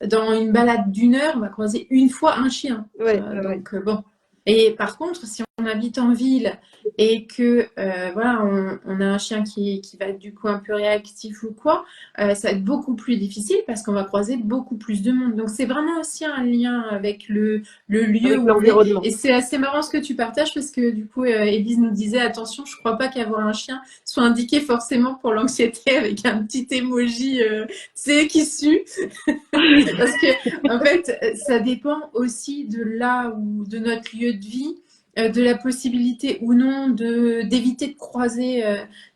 dans une balade d'1 heure, on va croiser une fois un chien. Ouais, ouais, ouais. Bon. Et par contre, si on habite en ville et que voilà, on a un chien qui va être du coup un peu réactif ou quoi, ça va être beaucoup plus difficile parce qu'on va croiser beaucoup plus de monde. Donc c'est vraiment aussi un lien avec le lieu Avec où on est. l'environnement. Et c'est assez marrant ce que tu partages parce que du coup, Élise nous disait attention, je crois pas qu'avoir un chien soit indiqué forcément pour l'anxiété avec un petit emoji, tu sais, qui sue. Parce que en fait, ça dépend aussi de là où de notre lieu de vie, de la possibilité ou non d'éviter de croiser.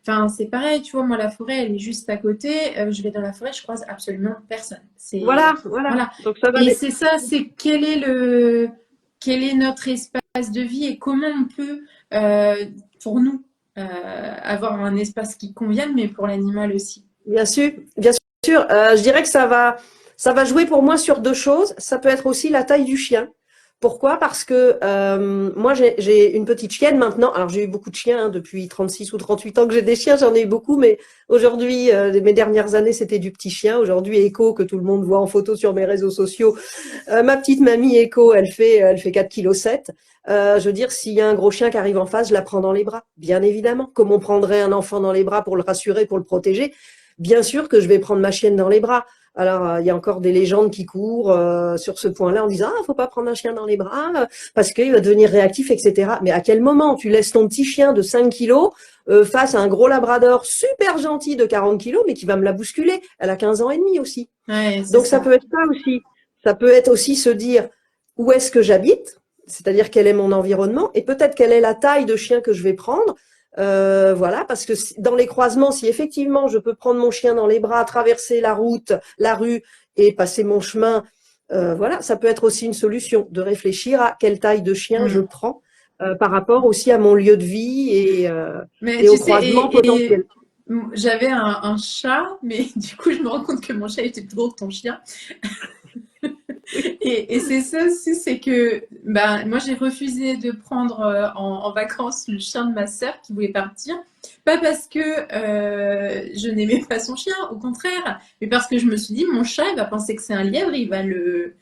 Enfin, c'est pareil, tu vois, moi la forêt, elle est juste à côté. Je vais dans la forêt, je croise absolument personne. C'est Voilà, voilà. voilà. Donc ça va. Et c'est ça, c'est quel est notre espace de vie et comment on peut, pour nous, avoir un espace qui convienne, mais pour l'animal aussi. Bien sûr, bien sûr. Je dirais que ça va jouer pour moi sur deux choses. Ça peut être aussi la taille du chien. Pourquoi? Parce que moi, j'ai une petite chienne maintenant. Alors, j'ai eu beaucoup de chiens hein, depuis 36 ou 38 ans que j'ai des chiens. J'en ai eu beaucoup, mais aujourd'hui, mes dernières années, c'était du petit chien. Aujourd'hui, Echo, que tout le monde voit en photo sur mes réseaux sociaux. Ma petite mamie Echo, elle fait 4,7 kg. Je veux dire, s'il y a un gros chien qui arrive en face, je la prends dans les bras, bien évidemment. Comme on prendrait un enfant dans les bras pour le rassurer, pour le protéger. Bien sûr que je vais prendre ma chienne dans les bras. Alors, il y a encore des légendes qui courent sur ce point-là en disant ah, faut pas prendre un chien dans les bras parce qu'il va devenir réactif, etc. Mais à quel moment tu laisses ton petit chien de 5 kilos face à un gros labrador super gentil de 40 kilos, mais qui va me la bousculer? Elle a 15 ans et demi aussi. Ouais, c'est Donc, ça ça. peut être ça aussi. Ça peut être aussi se dire où est-ce que j'habite, c'est-à-dire quel est mon environnement, et peut-être quelle est la taille de chien que je vais prendre. Voilà, parce que dans les croisements, si effectivement je peux prendre mon chien dans les bras, traverser la route, la rue et passer mon chemin, voilà, ça peut être aussi une solution de réfléchir à quelle taille de chien je Mm. prends par rapport aussi à mon lieu de vie Mais et tu au sais, croisement potentiel. j'avais un chat, mais du coup, je me rends compte que mon chat était plus gros que ton chien. Et c'est ça aussi, c'est que bah, moi, j'ai refusé de prendre en vacances le chien de ma sœur qui voulait partir. Pas parce que je n'aimais pas son chien, au contraire, mais parce que je me suis dit, mon chat, il va penser que c'est un lièvre, il va euh,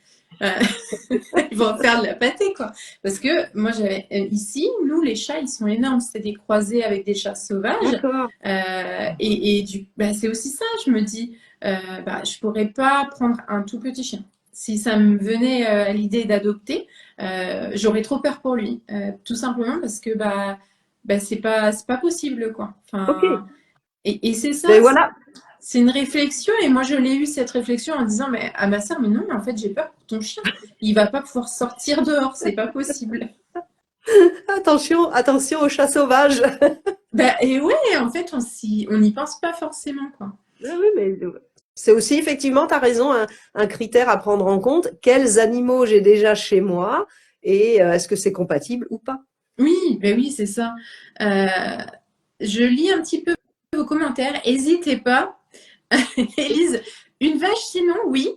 il va en faire de la pâtée, quoi. Parce que moi, j'avais ici, nous, les chats, ils sont énormes. C'est des croisés avec des chats sauvages. D'accord. Bah, c'est aussi ça, je me dis, bah, je pourrais pas prendre un tout petit chien. Si ça me venait à l'idée d'adopter, j'aurais trop peur pour lui. Tout simplement parce que c'est pas possible, quoi. Ok. Enfin, et c'est ça, Mais voilà. c'est une réflexion. Et moi, je l'ai eu cette réflexion en disant, mais à ma sœur, mais non, mais en fait, j'ai peur pour ton chien. Il va pas pouvoir sortir dehors, c'est pas possible. Attention, attention aux chats sauvages. Bah, et ouais, en fait, on n'y pense pas forcément, quoi. Ah oui, mais c'est aussi effectivement, tu as raison, un critère à prendre en compte. Quels animaux j'ai déjà chez moi et est-ce que c'est compatible ou pas? Oui, ben oui, c'est ça. Euh, je lis un petit peu vos commentaires. N'hésitez pas. Élise, une vache, sinon, oui.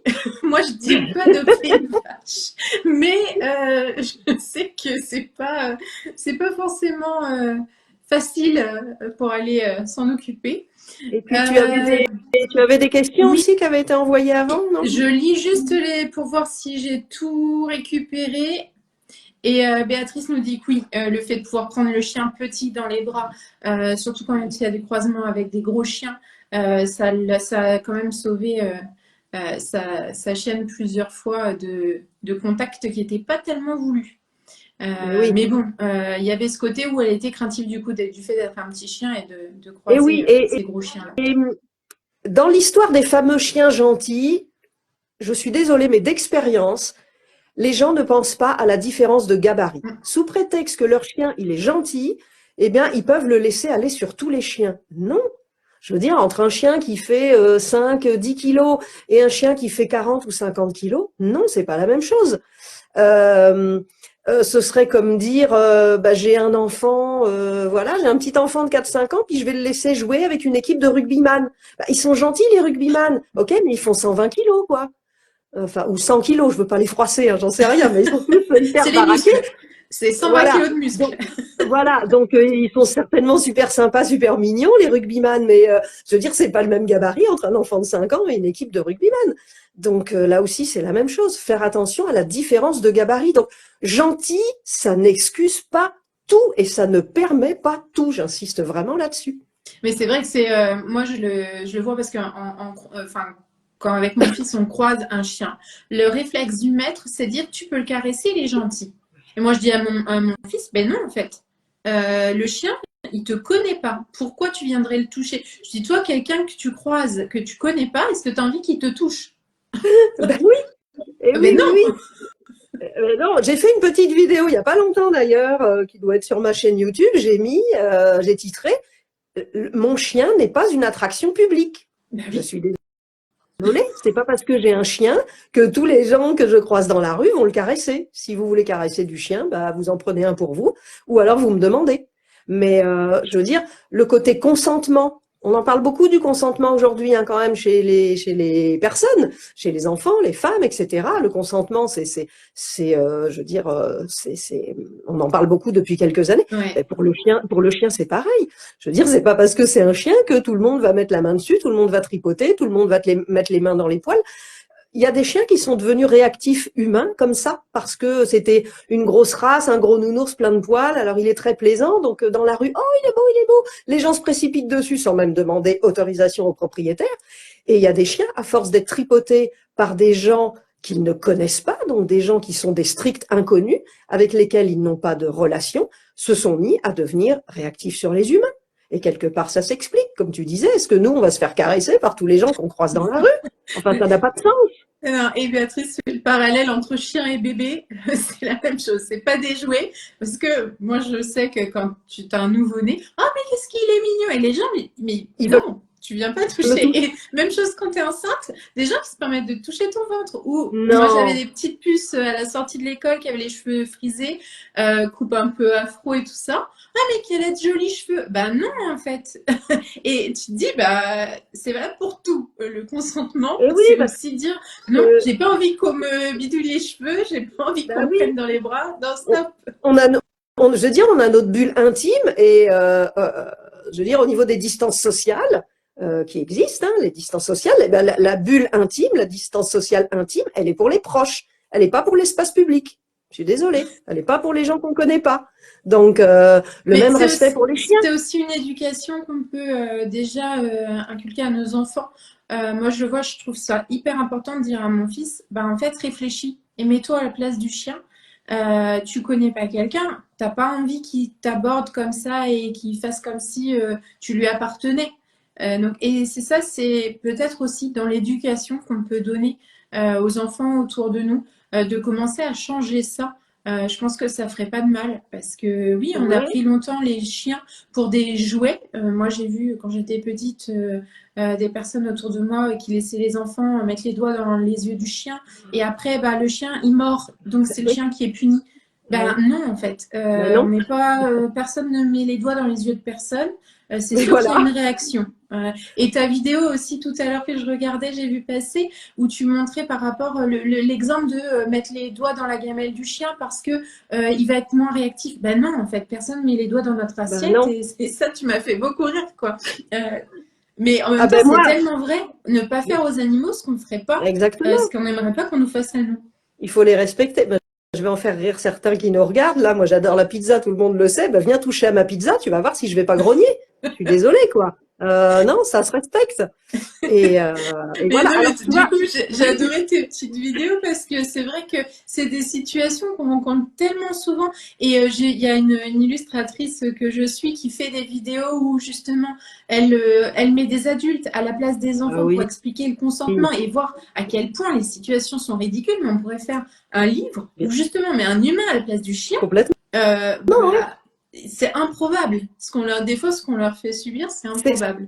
Moi, je dis on peut adopter une vache. Mais je sais que c'est pas forcément facile pour aller s'en occuper. Et puis Euh, tu avais des questions oui, aussi qui avaient été envoyées avant, non? je lis juste pour voir si j'ai tout récupéré. Et Béatrice nous dit que oui, le fait de pouvoir prendre le chien petit dans les bras, surtout quand il y a des croisements avec des gros chiens, ça a quand même sauvé sa chienne plusieurs fois de contacts qui n'étaient pas tellement voulus. Mais oui. Mais bon, il y avait ce côté où elle était craintive du coup du fait d'être un petit chien et de Et oui, croiser ces gros chiens-là. et dans l'histoire des fameux chiens gentils, je suis désolée, mais d'expérience, les gens ne pensent pas à la différence de gabarit. Sous prétexte que leur chien, il est gentil, eh bien, ils peuvent le laisser aller sur tous les chiens. Non. Je veux dire, entre un chien qui fait 5, 10 kilos et un chien qui fait 40 ou 50 kilos, non, c'est pas la même chose. Euh, Ce serait comme dire, j'ai un enfant, voilà, j'ai un petit enfant de 4-5 ans, puis je vais le laisser jouer avec une équipe de rugbyman. Bah, ils sont gentils, les rugbyman, ok, mais ils font 120 kilos, quoi. Enfin, ou 100 kilos, je veux pas les froisser, hein, j'en sais rien, mais ils sont tous hyper C'est les baraqués. muscles. C'est 120 Voilà. kilos de muscles. Donc, voilà. Donc, ils sont certainement super sympas, super mignons, les rugbyman, mais je veux dire, c'est pas le même gabarit entre un enfant de 5 ans et une équipe de rugbyman. Donc, là aussi, c'est la même chose. Faire attention à la différence de gabarit. Donc, gentil, ça n'excuse pas tout et ça ne permet pas tout. J'insiste vraiment là-dessus. Mais c'est vrai que c'est moi je le vois parce que enfin quand avec mon fils on croise un chien, le réflexe du maître c'est dire tu peux le caresser, il est gentil. Et moi je dis à mon fils ben non en fait. Le chien il te connaît pas. Pourquoi tu viendrais le toucher? Je dis toi quelqu'un que tu croises que tu connais pas, est-ce que tu as envie qu'il te touche? Ben oui, et Ben oui, oui, non. oui. Non, j'ai fait une petite vidéo il y a pas longtemps d'ailleurs, qui doit être sur ma chaîne YouTube. J'ai titré Mon chien n'est pas une attraction publique. Ben Je oui. suis désolée, c'est pas parce que j'ai un chien que tous les gens que je croise dans la rue vont le caresser. Si vous voulez caresser du chien, bah, vous en prenez un pour vous, ou alors vous me demandez. Mais je veux dire, le côté consentement, on en parle beaucoup du consentement aujourd'hui, hein, quand même, chez les personnes, chez les enfants, les femmes, etc. Le consentement, je veux dire, on en parle beaucoup depuis quelques années. Ouais. Mais pour le chien, c'est pareil. Je veux dire, c'est pas parce que c'est un chien que tout le monde va mettre la main dessus, tout le monde va tripoter, tout le monde va mettre les mains dans les poils. Il y a des chiens qui sont devenus réactifs humains comme ça, parce que c'était une grosse race, un gros nounours plein de poils, alors il est très plaisant, donc dans la rue, oh il est beau, il est beau, les gens se précipitent dessus sans même demander autorisation au propriétaire. Et il y a des chiens, à force d'être tripotés par des gens qu'ils ne connaissent pas, donc des gens qui sont des stricts inconnus, avec lesquels ils n'ont pas de relation, se sont mis à devenir réactifs sur les humains. Et quelque part, ça s'explique, comme tu disais, est-ce que nous, on va se faire caresser par tous les gens qu'on croise dans la rue? Enfin, ça n'a pas de sens. Non, et Béatrice fait le parallèle entre chien et bébé, c'est la même chose, c'est pas des jouets, parce que moi je sais que quand tu as un nouveau-né, oh mais qu'est-ce qu'il est mignon, et les gens, mais Ils veulent non, tu viens pas le toucher. tout. Et même chose quand tu es enceinte, des gens qui se permettent de toucher ton ventre, ou moi j'avais Non. des petites puces à la sortie de l'école qui avaient les cheveux frisés, coupe un peu afro et tout ça, ah mais qu'elle a de jolis cheveux, bah non en fait. Et tu te dis, bah, c'est vrai pour tout. Le consentement, Et oui, c'est parce aussi dire, non, que, j'ai pas envie qu'on me bidouille les cheveux, j'ai pas envie bah qu'on me oui, prenne dans les bras. Non, on, stop. on a, je veux dire, on a notre bulle intime et, je veux dire, au niveau des distances sociales qui existent, hein, les distances sociales, eh ben, la bulle intime, la distance sociale intime, elle est pour les proches, elle n'est pas pour l'espace public. Je suis désolée, elle n'est pas pour les gens qu'on connaît pas. Donc, le Mais même respect pour les chiens. c'est aussi une éducation qu'on peut déjà inculquer à nos enfants. Moi, je le vois, je trouve ça hyper important de dire à mon fils, bah, en fait, réfléchis et mets-toi à la place du chien. Tu connais pas quelqu'un, t'as pas envie qu'il t'aborde comme ça et qu'il fasse comme si tu lui appartenais. Et c'est ça, c'est peut-être aussi dans l'éducation qu'on peut donner aux enfants autour de nous, de commencer à changer ça. Je pense que ça ferait pas de mal parce que oui, on a Oui, pris longtemps les chiens pour des jouets. Moi, j'ai vu quand j'étais petite des personnes autour de moi qui laissaient les enfants mettre les doigts dans les yeux du chien et après, bah, le chien il mord, donc c'est le oui, chien qui est puni. Ben oui. non, en fait, Ben on non. met pas, personne ne met les doigts dans les yeux de personne. C'est Et sûr qu'il y a une voilà. réaction. Et ta vidéo aussi tout à l'heure que je regardais, j'ai vu passer où tu montrais par rapport l'exemple de mettre les doigts dans la gamelle du chien parce que il va être moins réactif. Ben non, en fait, personne met les doigts dans notre Ben assiette non. et ça, tu m'as fait beaucoup rire, quoi. Euh, mais en même Ah temps, ben c'est moi, tellement vrai, ne pas faire aux animaux ce qu'on ne ferait pas, ce exactement. qu'on n'aimerait pas qu'on nous fasse à nous. Il faut les respecter. Ben, je vais en faire rire certains qui nous regardent. Là, moi, j'adore la pizza, tout le monde le sait. Ben, viens toucher à ma pizza, tu vas voir si je vais pas grogner. Je suis désolée, quoi. Non, ça se respecte. Et, euh, et Mais voilà. non, mais Alors, tu du vois, coup, j'ai oui, adoré tes petites vidéos parce que c'est vrai que c'est des situations qu'on rencontre tellement souvent. Et il y a une illustratrice que je suis qui fait des vidéos où justement elle met des adultes à la place des ah enfants pour oui, expliquer le consentement et voir à quel point les situations sont ridicules. Mais on pourrait faire un livre où justement on met un humain à la place du chien. complètement. Ouais. Bah, c'est improbable. Des fois, ce qu'on leur fait subir, c'est C'est improbable.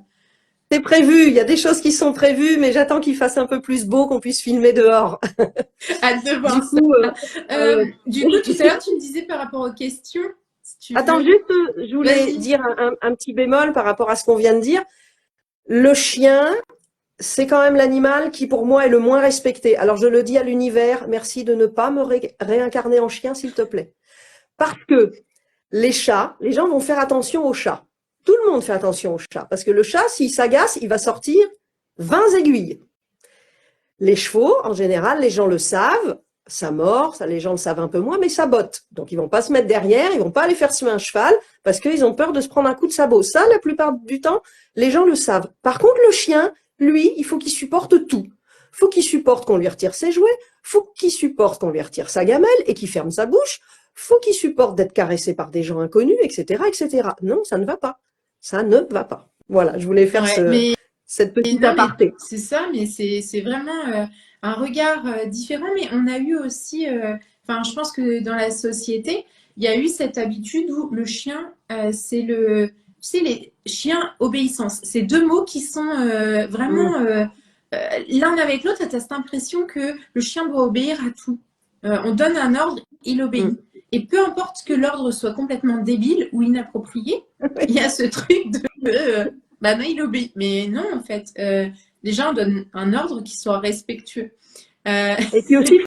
c'est prévu. Il y a des choses qui sont prévues, mais j'attends qu'il fasse un peu plus beau, qu'on puisse filmer dehors. Hâte de voir Du ça. coup, ouais. Du coup, tout à l'heure, tu me disais par rapport aux questions, si tu Attends, veux. juste, je voulais Vas-y. dire un petit bémol par rapport à ce qu'on vient de dire. Le chien c'est quand même l'animal qui, pour moi, est le moins respecté. Alors, je le dis à l'univers, merci de ne pas me réincarner en chien, s'il te plaît. Parce que les chats, les gens vont faire attention aux chats. Tout le monde fait attention aux chats. Parce que le chat, s'il s'agace, il va sortir 20 aiguilles. Les chevaux, en général, les gens le savent, ça mord, ça, les gens le savent un peu moins, mais ça botte. Donc, ils vont pas se mettre derrière, ils vont pas aller faire suer un cheval parce qu'ils ont peur de se prendre un coup de sabot. Ça, la plupart du temps, les gens le savent. Par contre, le chien, lui, il faut qu'il supporte tout. Faut qu'il supporte qu'on lui retire ses jouets, faut qu'il supporte qu'on lui retire sa gamelle et qu'il ferme sa bouche, faut qu'il supporte d'être caressé par des gens inconnus, etc., etc. Non, ça ne va pas. Ça ne va pas. Voilà, je voulais faire Ouais, mais cette petite non, mais aparté. c'est ça, mais c'est vraiment un regard différent. Mais on a eu aussi, enfin, je pense que dans la société, il y a eu cette habitude où le chien, c'est le, tu sais, les chiens obéissance. C'est deux mots qui sont Mm, vraiment l'un avec l'autre. Tu as cette impression que le chien doit obéir à tout. On donne un ordre, il obéit. mm. Et peu importe que l'ordre soit complètement débile ou inapproprié, il y a ce truc de bah non, il obéit. Mais non, en fait, déjà, on donne un ordre qui soit respectueux. Euh, Et puis aussi,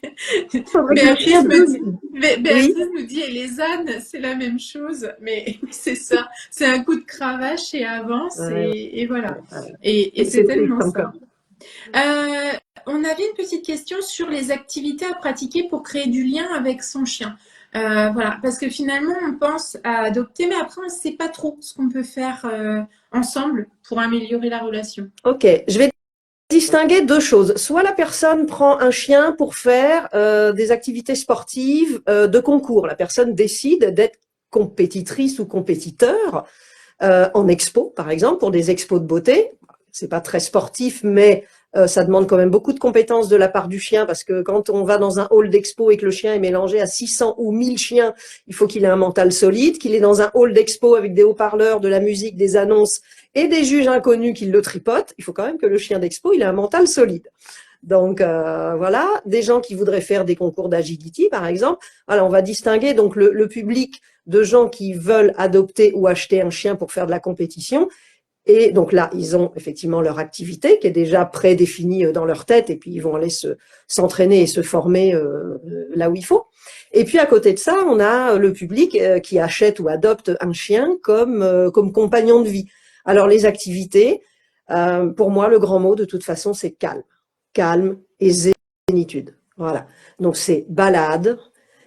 il faudrait que le chien Béatrice me dise. dit, Oui, Béatrice nous dit, et les ânes, c'est la même chose. Mais c'est ça, c'est un coup de cravache et avance, ouais, et voilà. ouais, ouais. Et c'est C'est triste tellement encore. ça. On avait une petite question sur les activités à pratiquer pour créer du lien avec son chien. Voilà, parce que finalement, on pense à adopter, mais après, on ne sait pas trop ce qu'on peut faire ensemble pour améliorer la relation. Ok, je vais distinguer deux choses. Soit la personne prend un chien pour faire des activités sportives de concours. La personne décide d'être compétitrice ou compétiteur en expo, par exemple, pour des expos de beauté. C'est pas très sportif, mais ça demande quand même beaucoup de compétences de la part du chien parce que quand on va dans un hall d'expo et que le chien est mélangé à 600 ou 1000 chiens, il faut qu'il ait un mental solide, qu'il est dans un hall d'expo avec des haut-parleurs, de la musique, des annonces et des juges inconnus qui le tripotent. Il faut quand même que le chien d'expo, il ait un mental solide. Donc voilà, des gens qui voudraient faire des concours d'agility, par exemple. Voilà, on va distinguer donc le public de gens qui veulent adopter ou acheter un chien pour faire de la compétition. Et donc là, ils ont effectivement leur activité qui est déjà prédéfinie dans leur tête, et puis ils vont aller s'entraîner et se former là où il faut. Et puis à côté de ça, on a le public qui achète ou adopte un chien comme compagnon de vie. Alors les activités, pour moi, le grand mot de toute façon, c'est calme. Calme et zénitude. Voilà. Donc c'est balade,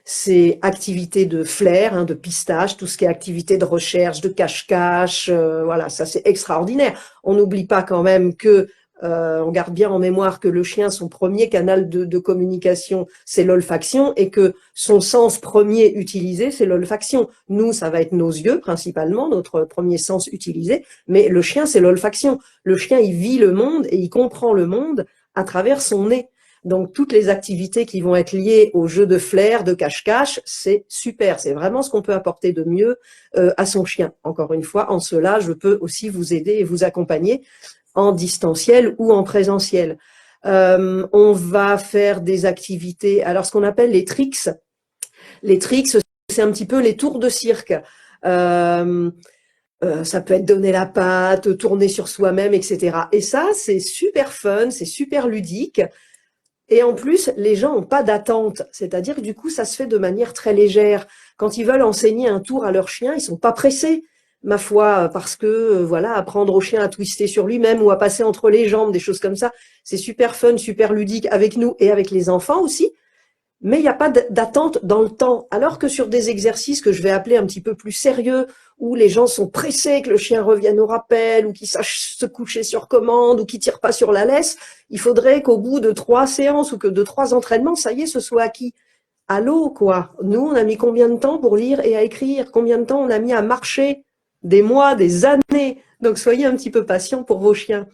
c'est activité de flair, hein, de pistage, tout ce qui est activité de recherche, de cache-cache, voilà, ça c'est extraordinaire. On n'oublie pas quand même que, on garde bien en mémoire que le chien, son premier canal de communication, c'est l'olfaction, et que son sens premier utilisé, c'est l'olfaction. Nous, ça va être nos yeux principalement, notre premier sens utilisé, mais le chien, c'est l'olfaction. Le chien, il vit le monde et il comprend le monde à travers son nez. Donc, toutes les activités qui vont être liées au jeu de flair, de cache-cache, c'est super. C'est vraiment ce qu'on peut apporter de mieux à son chien. Encore une fois, en cela, je peux aussi vous aider et vous accompagner en distanciel ou en présentiel. On va faire des activités, alors ce qu'on appelle les tricks. Les tricks, c'est un petit peu les tours de cirque. Ça peut être donner la patte, tourner sur soi-même, etc. Et ça, c'est super fun, c'est super ludique. Et en plus, les gens n'ont pas d'attente, c'est-à-dire que du coup, ça se fait de manière très légère. Quand ils veulent enseigner un tour à leur chien, ils sont pas pressés, ma foi, parce que voilà, apprendre au chien à twister sur lui-même ou à passer entre les jambes, des choses comme ça, c'est super fun, super ludique avec nous et avec les enfants aussi. Mais il n'y a pas d'attente dans le temps. Alors que sur des exercices que je vais appeler un petit peu plus sérieux, où les gens sont pressés que le chien revienne au rappel, ou qu'il sache se coucher sur commande, ou qu'il tire pas sur la laisse, il faudrait qu'au bout de 3 séances ou que de 3 entraînements, ça y est, ce soit acquis. Allô, quoi. Nous, on a mis combien de temps pour lire et à écrire? Combien de temps on a mis à marcher? Des mois, des années. Donc, soyez un petit peu patient pour vos chiens.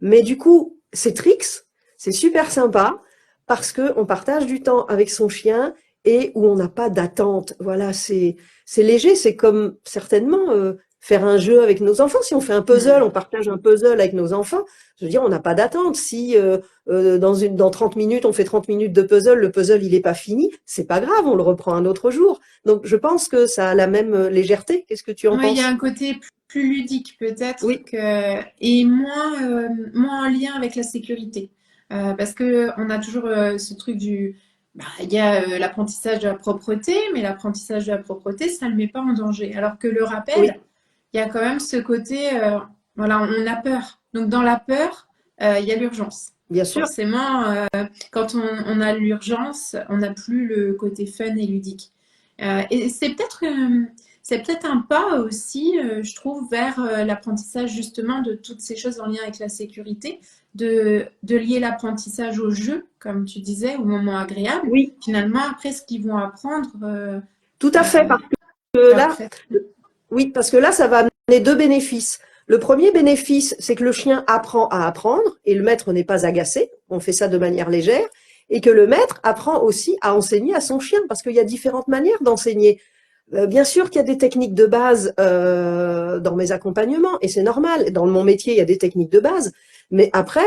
Mais du coup, ces tricks, c'est super sympa parce qu'on partage du temps avec son chien et où on n'a pas d'attente. Voilà, c'est léger, c'est comme certainement faire un jeu avec nos enfants. Si on fait un puzzle, on partage un puzzle avec nos enfants, je veux dire, on n'a pas d'attente. Si dans 30 minutes, on fait 30 minutes de puzzle, le puzzle, il n'est pas fini, c'est pas grave, on le reprend un autre jour. Donc, je pense que ça a la même légèreté. Qu'est-ce que tu en Ouais, il y a penses? un côté plus ludique peut-être Oui, et moins en lien avec la sécurité. Parce que on a toujours ce truc il y a l'apprentissage de la propreté, mais l'apprentissage de la propreté, ça ne le met pas en danger. Alors que le oui, rappel, il y a quand même ce côté, voilà, on a peur. Donc dans la peur, il y a l'urgence. bien sûr. Forcément, quand on a l'urgence, on n'a plus le côté fun et ludique. Et c'est peut-être un pas aussi, je trouve, vers l'apprentissage justement de toutes ces choses en lien avec la sécurité, de lier l'apprentissage au jeu, comme tu disais, au moment agréable. Oui, Finalement, après, ce qu'ils vont apprendre tout à fait. euh, Parce que là, après. oui, parce que là, ça va amener deux bénéfices. Le premier bénéfice, c'est que le chien apprend à apprendre et le maître n'est pas agacé. On fait ça de manière légère. Et que le maître apprend aussi à enseigner à son chien, parce qu'il y a différentes manières d'enseigner. Bien sûr qu'il y a des techniques de base dans mes accompagnements, et c'est normal. Dans mon métier, il y a des techniques de base. Mais après,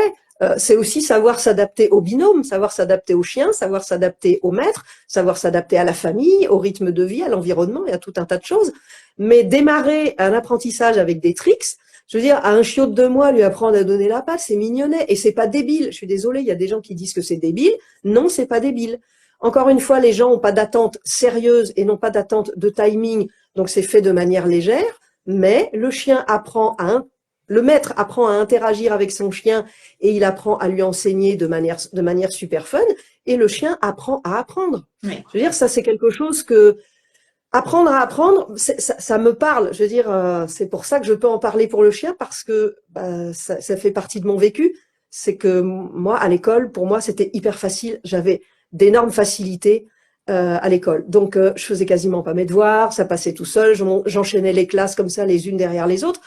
c'est aussi savoir s'adapter au binôme, savoir s'adapter au chien, savoir s'adapter au maître, savoir s'adapter à la famille, au rythme de vie, à l'environnement et à tout un tas de choses. Mais démarrer un apprentissage avec des tricks, je veux dire, à un chiot de 2 mois, lui apprendre à donner la patte, c'est mignonnet. Et c'est pas débile. Je suis désolée, il y a des gens qui disent que c'est débile. Non, c'est pas débile. Encore une fois, les gens n'ont pas d'attente sérieuse et n'ont pas d'attente de timing, donc c'est fait de manière légère, mais le maître apprend à interagir avec son chien et il apprend à lui enseigner de manière super fun, et le chien apprend à apprendre. Oui. Je veux dire, ça c'est quelque chose que apprendre à apprendre, ça me parle. Je veux dire, c'est pour ça que je peux en parler pour le chien, parce que ça fait partie de mon vécu. C'est que moi, à l'école, pour moi, c'était hyper facile. J'avais d'énormes facilités à l'école. Donc, je faisais quasiment pas mes devoirs, ça passait tout seul. J'enchaînais les classes comme ça, les unes derrière les autres.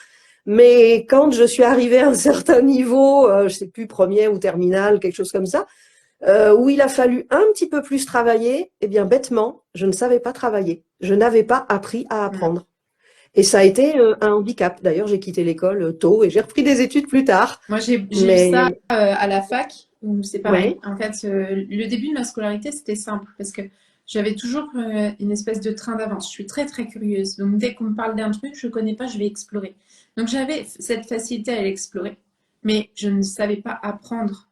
Mais quand je suis arrivée à un certain niveau, je sais plus, première ou terminale, quelque chose comme ça, où il a fallu un petit peu plus travailler, eh bien, bêtement, je ne savais pas travailler. Je n'avais pas appris à Mm. apprendre. Et ça a été un handicap. D'ailleurs, j'ai quitté l'école tôt et j'ai repris des études plus tard. Moi, j'ai eu ça Mais à la fac, où c'est pareil. ouais, En fait, le début de ma scolarité, c'était simple, parce que j'avais toujours une espèce de train d'avance. Je suis très, très curieuse. Donc, dès qu'on me parle d'un truc, je ne connais pas, je vais explorer. Donc, j'avais cette facilité à l'explorer. Mais je ne savais pas apprendre.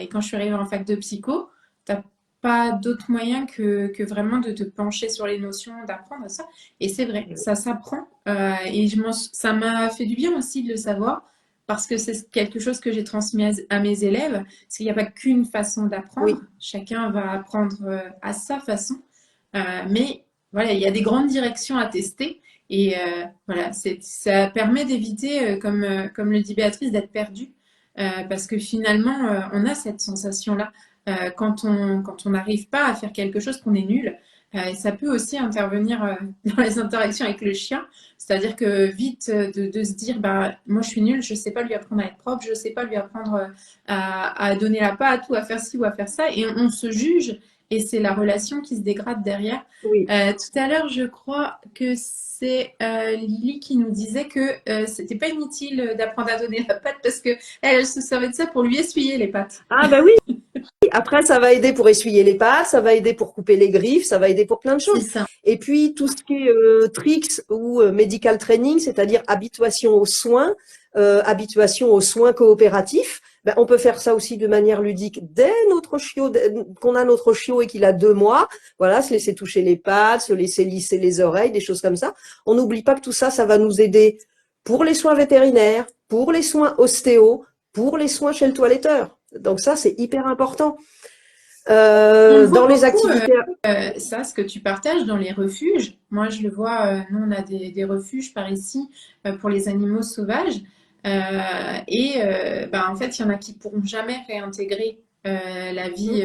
Et quand je suis arrivée en fac de psycho, tu n'as pas d'autre moyen que vraiment de te pencher sur les notions, d'apprendre ça. Et c'est vrai, ça s'apprend. Et ça m'a fait du bien aussi de le savoir parce que c'est quelque chose que j'ai transmis à mes élèves, parce qu'il n'y a pas qu'une façon d'apprendre, oui, chacun va apprendre à sa façon, mais voilà, il y a des grandes directions à tester, et voilà, ça permet d'éviter, comme le dit Béatrice, d'être perdu, parce que finalement, on a cette sensation-là, quand on n'arrive pas à faire quelque chose, qu'on est nul. Et ça peut aussi intervenir dans les interactions avec le chien, c'est-à-dire que vite de se dire, bah, moi je suis nulle, je ne sais pas lui apprendre à être propre, je ne sais pas lui apprendre à donner la patte ou à faire ci ou à faire ça, et on se juge, et c'est la relation qui se dégrade derrière. oui. Tout à l'heure, je crois que c'est Lily qui nous disait que c'était pas inutile d'apprendre à donner la patte parce que elle se servait de ça pour lui essuyer les pattes. Ah bah oui. Après, ça va aider pour essuyer les pattes, ça va aider pour couper les griffes, ça va aider pour plein de C'est choses. ça. Et puis tout ce qui est tricks ou medical training, c'est-à-dire habituation aux soins coopératifs, ben, on peut faire ça aussi de manière ludique dès qu'on a notre chiot et qu'il a 2 mois. Voilà, se laisser toucher les pattes, se laisser lisser les oreilles, des choses comme ça. On n'oublie pas que tout ça, ça va nous aider pour les soins vétérinaires, pour les soins ostéo, pour les soins chez le toiletteur. Donc ça, c'est hyper important. On le voit Dans les beaucoup, activités, ça, ce que tu partages dans les refuges. Moi, je le vois, nous, on a des refuges par ici pour les animaux sauvages. En fait, il y en a qui pourront jamais réintégrer la vie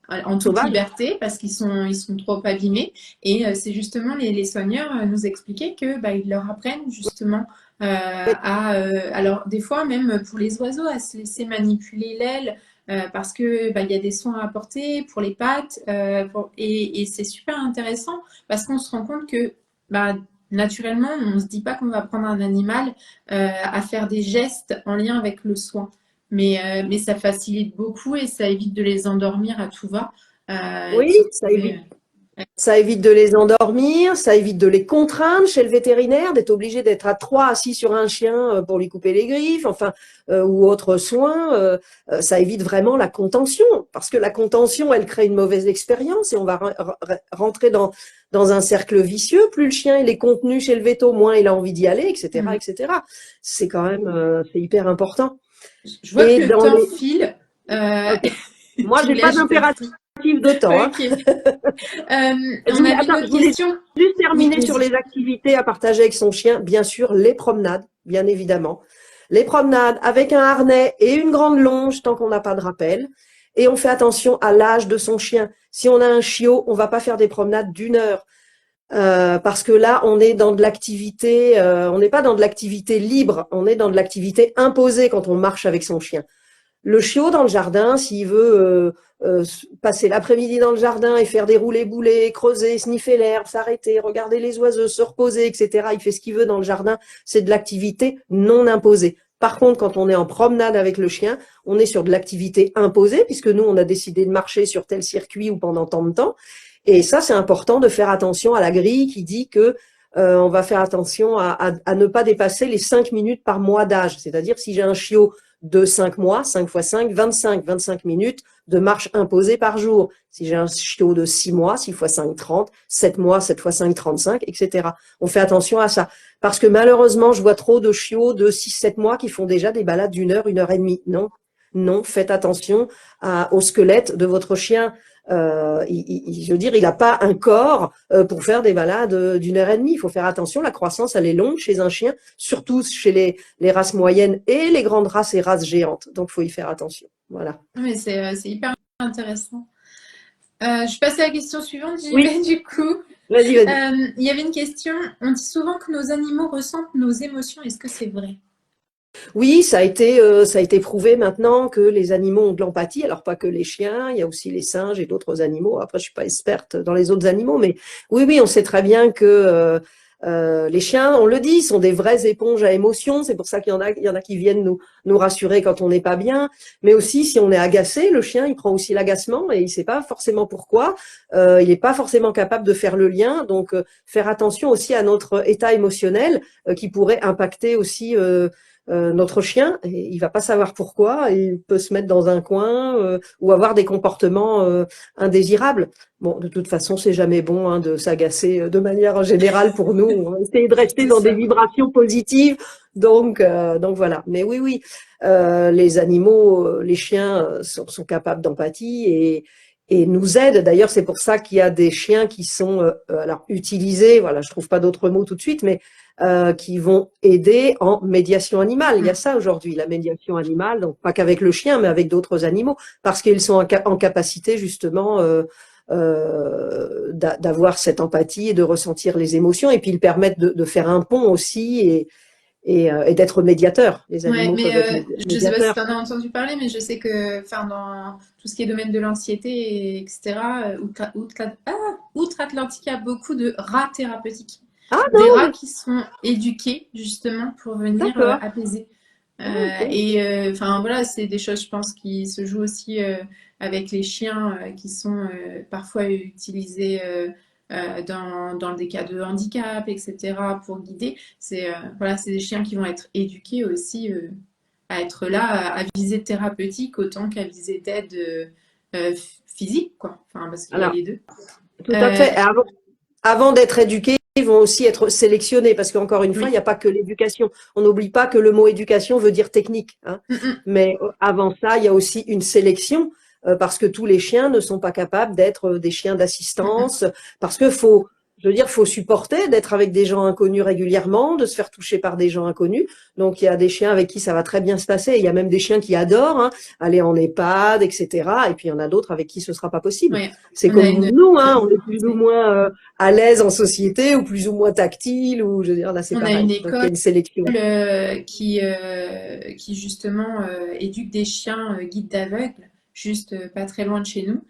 en toute sauvages, liberté parce qu'ils sont trop abîmés. Et c'est justement les soigneurs nous expliquaient que ils leur apprennent justement alors des fois même pour les oiseaux à se laisser manipuler l'aile parce que il y a des soins à apporter pour les pattes et c'est super intéressant parce qu'on se rend compte que bah, naturellement, on ne se dit pas qu'on va prendre un animal à faire des gestes en lien avec le soin. Mais ça facilite beaucoup et ça évite de les endormir à tout va et de Oui, se retrouver. ça évite de les endormir, ça évite de les contraindre chez le vétérinaire, d'être obligé d'être à trois assis sur un chien pour lui couper les griffes, enfin, ou autre soin. Ça évite vraiment la contention, parce que la contention, elle crée une mauvaise expérience et on va rentrer dans un cercle vicieux. Plus le chien il est contenu chez le véto, moins il a envie d'y aller, etc., Mm. etc. C'est quand même, c'est hyper important. Je vois Et que le dans temps les, file. Euh, ok, moi tu j'ai voulais pas ajouter un d'impératif truc? de temps, hein. Ok. On avait une Attends, autre je voulais question. juste Oui, terminer sur vas-y. les activités à partager avec son chien. Bien sûr, les promenades, bien évidemment. Les promenades avec un harnais et une grande longe tant qu'on n'a pas de rappel. Et on fait attention à l'âge de son chien. Si on a un chiot, on va pas faire des promenades d'1 heure. Parce que là, on est dans de l'activité, on n'est pas dans de l'activité libre, on est dans de l'activité imposée quand on marche avec son chien. Le chiot dans le jardin, s'il veut passer l'après-midi dans le jardin et faire des roulés-boulés, creuser, sniffer l'herbe, s'arrêter, regarder les oiseaux, se reposer, etc. Il fait ce qu'il veut dans le jardin. C'est de l'activité non imposée. Par contre, quand on est en promenade avec le chien, on est sur de l'activité imposée, puisque nous, on a décidé de marcher sur tel circuit ou pendant tant de temps. Et ça, c'est important de faire attention à la grille qui dit que on va faire attention à ne pas dépasser les 5 minutes par mois d'âge. C'est-à-dire, si j'ai un chiot de 5 mois, 5 fois 5, 25 minutes de marche imposée par jour. Si j'ai un chiot de 6 mois, 6 fois 5, 30, 7 mois, 7 fois 5, 35, etc. On fait attention à ça. Parce que malheureusement, je vois trop de chiots de 6, 7 mois qui font déjà des balades d'1 heure et demie. Non, non, faites attention au squelette de votre chien. Je veux dire, il n'a pas un corps pour faire des balades d'1 heure et demie. Il faut faire attention, la croissance, elle est longue chez un chien, surtout chez les races moyennes et les grandes races et races géantes. Donc, il faut y faire attention. Voilà. Mais c'est hyper intéressant. Je passe à la question suivante, j'y Oui, vais du coup. vas-y, vas-y. Il y avait une question. On dit souvent que nos animaux ressentent nos émotions. Est-ce que c'est vrai? Oui, ça a été prouvé maintenant que les animaux ont de l'empathie. Alors, pas que les chiens, il y a aussi les singes et d'autres animaux. Après, je suis pas experte dans les autres animaux, mais oui, oui, on sait très bien que les chiens, on le dit, sont des vraies éponges à émotions. C'est pour ça il y en a qui viennent nous rassurer quand on n'est pas bien. Mais aussi, si on est agacé, le chien, il prend aussi l'agacement et il sait pas forcément pourquoi. Il n'est pas forcément capable de faire le lien. Donc, faire attention aussi à notre état émotionnel qui pourrait impacter aussi notre chien, et il va pas savoir pourquoi, il peut se mettre dans un coin ou avoir des comportements indésirables. Bon, de toute façon, c'est jamais bon hein, de s'agacer de manière générale pour nous. On va essayer de rester C'est dans des ça. vibrations positives. Donc voilà. Mais oui, oui, les animaux, les chiens sont capables d'empathie et nous aident. D'ailleurs, c'est pour ça qu'il y a des chiens qui sont alors utilisés. Voilà, je trouve pas d'autres mots tout de suite, mais qui vont aider en médiation animale. Il y a Mm. ça aujourd'hui, la médiation animale, donc pas qu'avec le chien, mais avec d'autres animaux, parce qu'ils sont en capacité justement d'avoir cette empathie et de ressentir les émotions, et puis ils permettent de faire un pont aussi et d'être médiateurs. Les Ouais, animaux mais peuvent être je sais pas si tu médiateurs. en as entendu parler, mais je sais que enfin, dans tout ce qui est domaine de l'anxiété, etc., outre-Atlantique, il y a beaucoup de rats thérapeutiques. Ah Des non, rats mais qui sont éduqués justement pour venir d'accord. apaiser. Ah, ok. Et enfin voilà, c'est des choses, je pense, qui se jouent aussi avec les chiens qui sont parfois utilisés dans des cas de handicap, etc., pour guider. C'est voilà, c'est des chiens qui vont être éduqués aussi à être là à visée thérapeutique autant qu'à visée d'aide physique, quoi. Enfin, parce qu'il y a Alors, les deux. tout à Euh, fait. Avant d'être éduqués, ils vont aussi être sélectionnés parce qu'encore une fois, il n'y oui. a pas que l'éducation. On n'oublie pas que le mot éducation veut dire technique, hein. Mm, mm. Mais avant ça, il y a aussi une sélection parce que tous les chiens ne sont pas capables d'être des chiens Mm, mm. d'assistance parce que faut, je veux dire, faut supporter d'être avec des gens inconnus régulièrement, de se faire toucher par des gens inconnus. Donc, il y a des chiens avec qui ça va très bien se passer. Il y a même des chiens qui adorent hein, aller en EHPAD, etc. Et puis, il y en a d'autres avec qui ce sera pas possible. Ouais. C'est On a comme une nous, hein, on est plus ou moins à l'aise en société ou plus ou moins tactile ou je veux dire là c'est On a une pareil. Donc il y a école une sélection. qui justement éduque des chiens guides d'aveugles juste pas très loin de chez nous.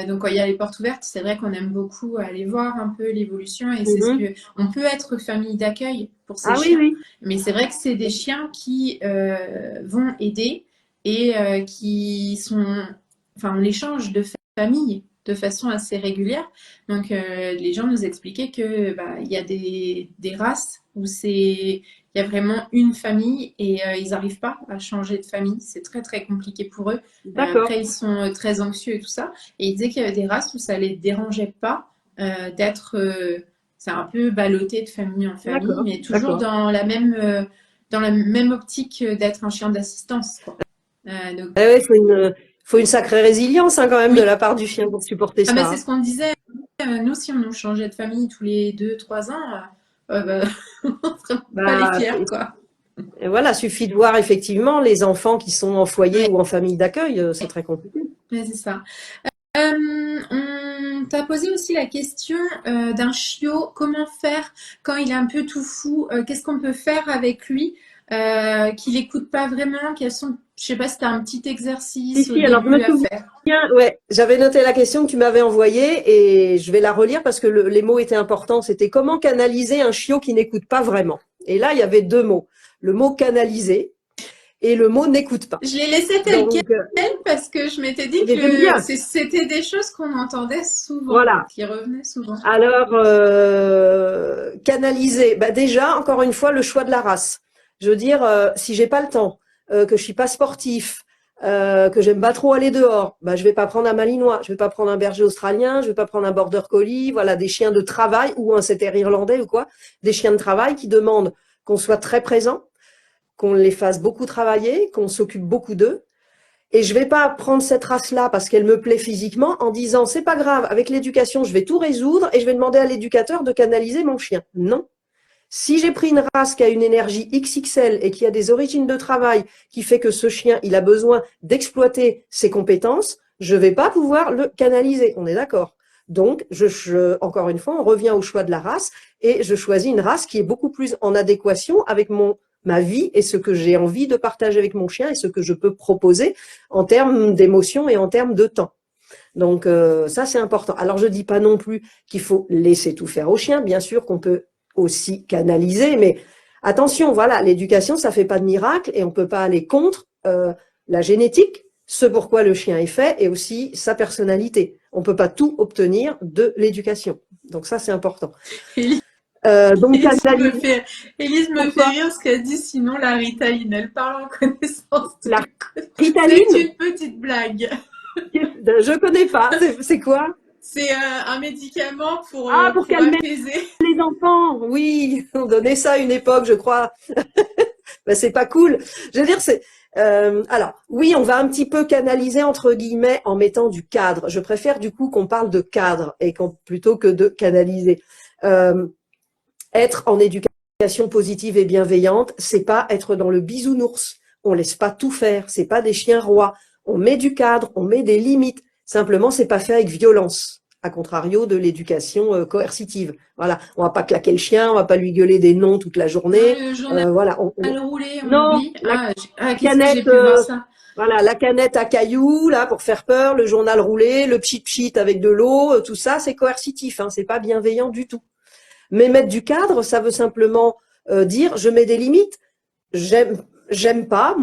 Donc quand il y a les portes ouvertes, c'est vrai qu'on aime beaucoup aller voir un peu l'évolution et c'est ce Mhm. que on peut être famille d'accueil pour ces Ah oui, chiens, oui. mais c'est vrai que c'est des chiens qui vont aider et qui sont, enfin on les change de famille de façon assez régulière. Donc les gens nous expliquaient que il y a des races où il y a vraiment une famille et ils n'arrivent pas à changer de famille. C'est très très compliqué pour eux. D'accord, Après, ils sont très anxieux et tout ça. Et ils disaient qu'il y avait des races où ça les dérangeait pas d'être, c'est un peu ballotté de famille en famille, d'accord, mais toujours d'accord. dans la même optique d'être un chien d'assistance, quoi. Donc, Eh ouais, faut une sacrée résilience hein, quand même de oui. la part du chien pour supporter Ah ben, ça. c'est Hein. ce qu'on disait. Nous, si on nous changeait de famille tous les 2, 3 ans, on serait pas les Bah, fiers, quoi. et voilà, suffit de voir effectivement les enfants qui sont en foyer Ouais, ou en famille d'accueil, c'est très compliqué. ouais, c'est ça. On t'a posé aussi la question d'un chiot, comment faire quand il est un peu tout fou, qu'est-ce qu'on peut faire avec lui qu'il n'écoute pas vraiment, je sais pas si tu as un petit Si, exercice au si, alors je me début à souviens, faire. ouais, j'avais noté la question que tu m'avais envoyée et je vais la relire parce que les mots étaient importants. C'était comment canaliser un chiot qui n'écoute pas vraiment. Et là, il y avait deux mots. Le mot canaliser et le mot n'écoute pas. Je l'ai laissé tel quel Donc, parce que je m'étais dit mais j'aime que bien. c'était des choses qu'on entendait souvent, Voilà. qui revenaient souvent. Alors, canaliser, bah déjà, encore une fois, le choix de la race. Je veux dire, si j'ai pas le temps, que je suis pas sportif, que j'aime pas trop aller dehors, bah je vais pas prendre un Malinois, je vais pas prendre un berger australien, je vais pas prendre un border collie, voilà, des chiens de travail ou un setter irlandais ou quoi, des chiens de travail qui demandent qu'on soit très présent, qu'on les fasse beaucoup travailler, qu'on s'occupe beaucoup d'eux. Et je vais pas prendre cette race-là parce qu'elle me plaît physiquement en disant c'est pas grave, avec l'éducation, je vais tout résoudre et je vais demander à l'éducateur de canaliser mon chien. Non. Si j'ai pris une race qui a une énergie XXL et qui a des origines de travail qui fait que ce chien, il a besoin d'exploiter ses compétences, je vais pas pouvoir le canaliser. On est d'accord. Donc, encore une fois, on revient au choix de la race et je choisis une race qui est beaucoup plus en adéquation avec ma vie et ce que j'ai envie de partager avec mon chien et ce que je peux proposer en termes d'émotion et en termes de temps. Donc ça c'est important. Alors je dis pas non plus qu'il faut laisser tout faire au chien, bien sûr qu'on peut aussi canaliser, mais attention, voilà, l'éducation ça fait pas de miracle et on peut pas aller contre la génétique, ce pourquoi le chien est fait et aussi sa personnalité. On peut pas tout obtenir de l'éducation. Donc ça c'est important. Élise, Donc Élise me canaliser, fait, Élise me fait pourquoi rire ce qu'elle dit, sinon la Ritaline, elle parle en connaissance de la cause. C'est ritaline, une petite blague. je connais pas, c'est quoi? C'est un médicament Ah, pour pour calmer apaiser. les enfants, oui, on donnait ça à une époque, je crois. Ben, c'est pas cool. Je veux dire, alors, oui, on va un petit peu canaliser entre guillemets en mettant du cadre. Je préfère du coup qu'on parle de cadre et plutôt que de canaliser. Euh, Être en éducation positive et bienveillante, c'est pas être dans le bisounours. On laisse pas tout faire. C'est pas des chiens rois. On met du cadre, on met des limites. Simplement, c'est pas fait avec violence. À contrario de l'éducation coercitive. Voilà, on va pas claquer le chien, on va pas lui gueuler des noms toute la Non, journée. le journal Voilà, roulé, on non, oublie. la Qu'est-ce que j'ai canette, pu voir ça? voilà, la canette à cailloux là pour faire peur, le journal roulé, le pchit pchit avec de l'eau, tout ça, c'est coercitif, hein, c'est pas bienveillant du tout. Mais mettre du cadre, ça veut simplement dire je mets des limites. J'aime pas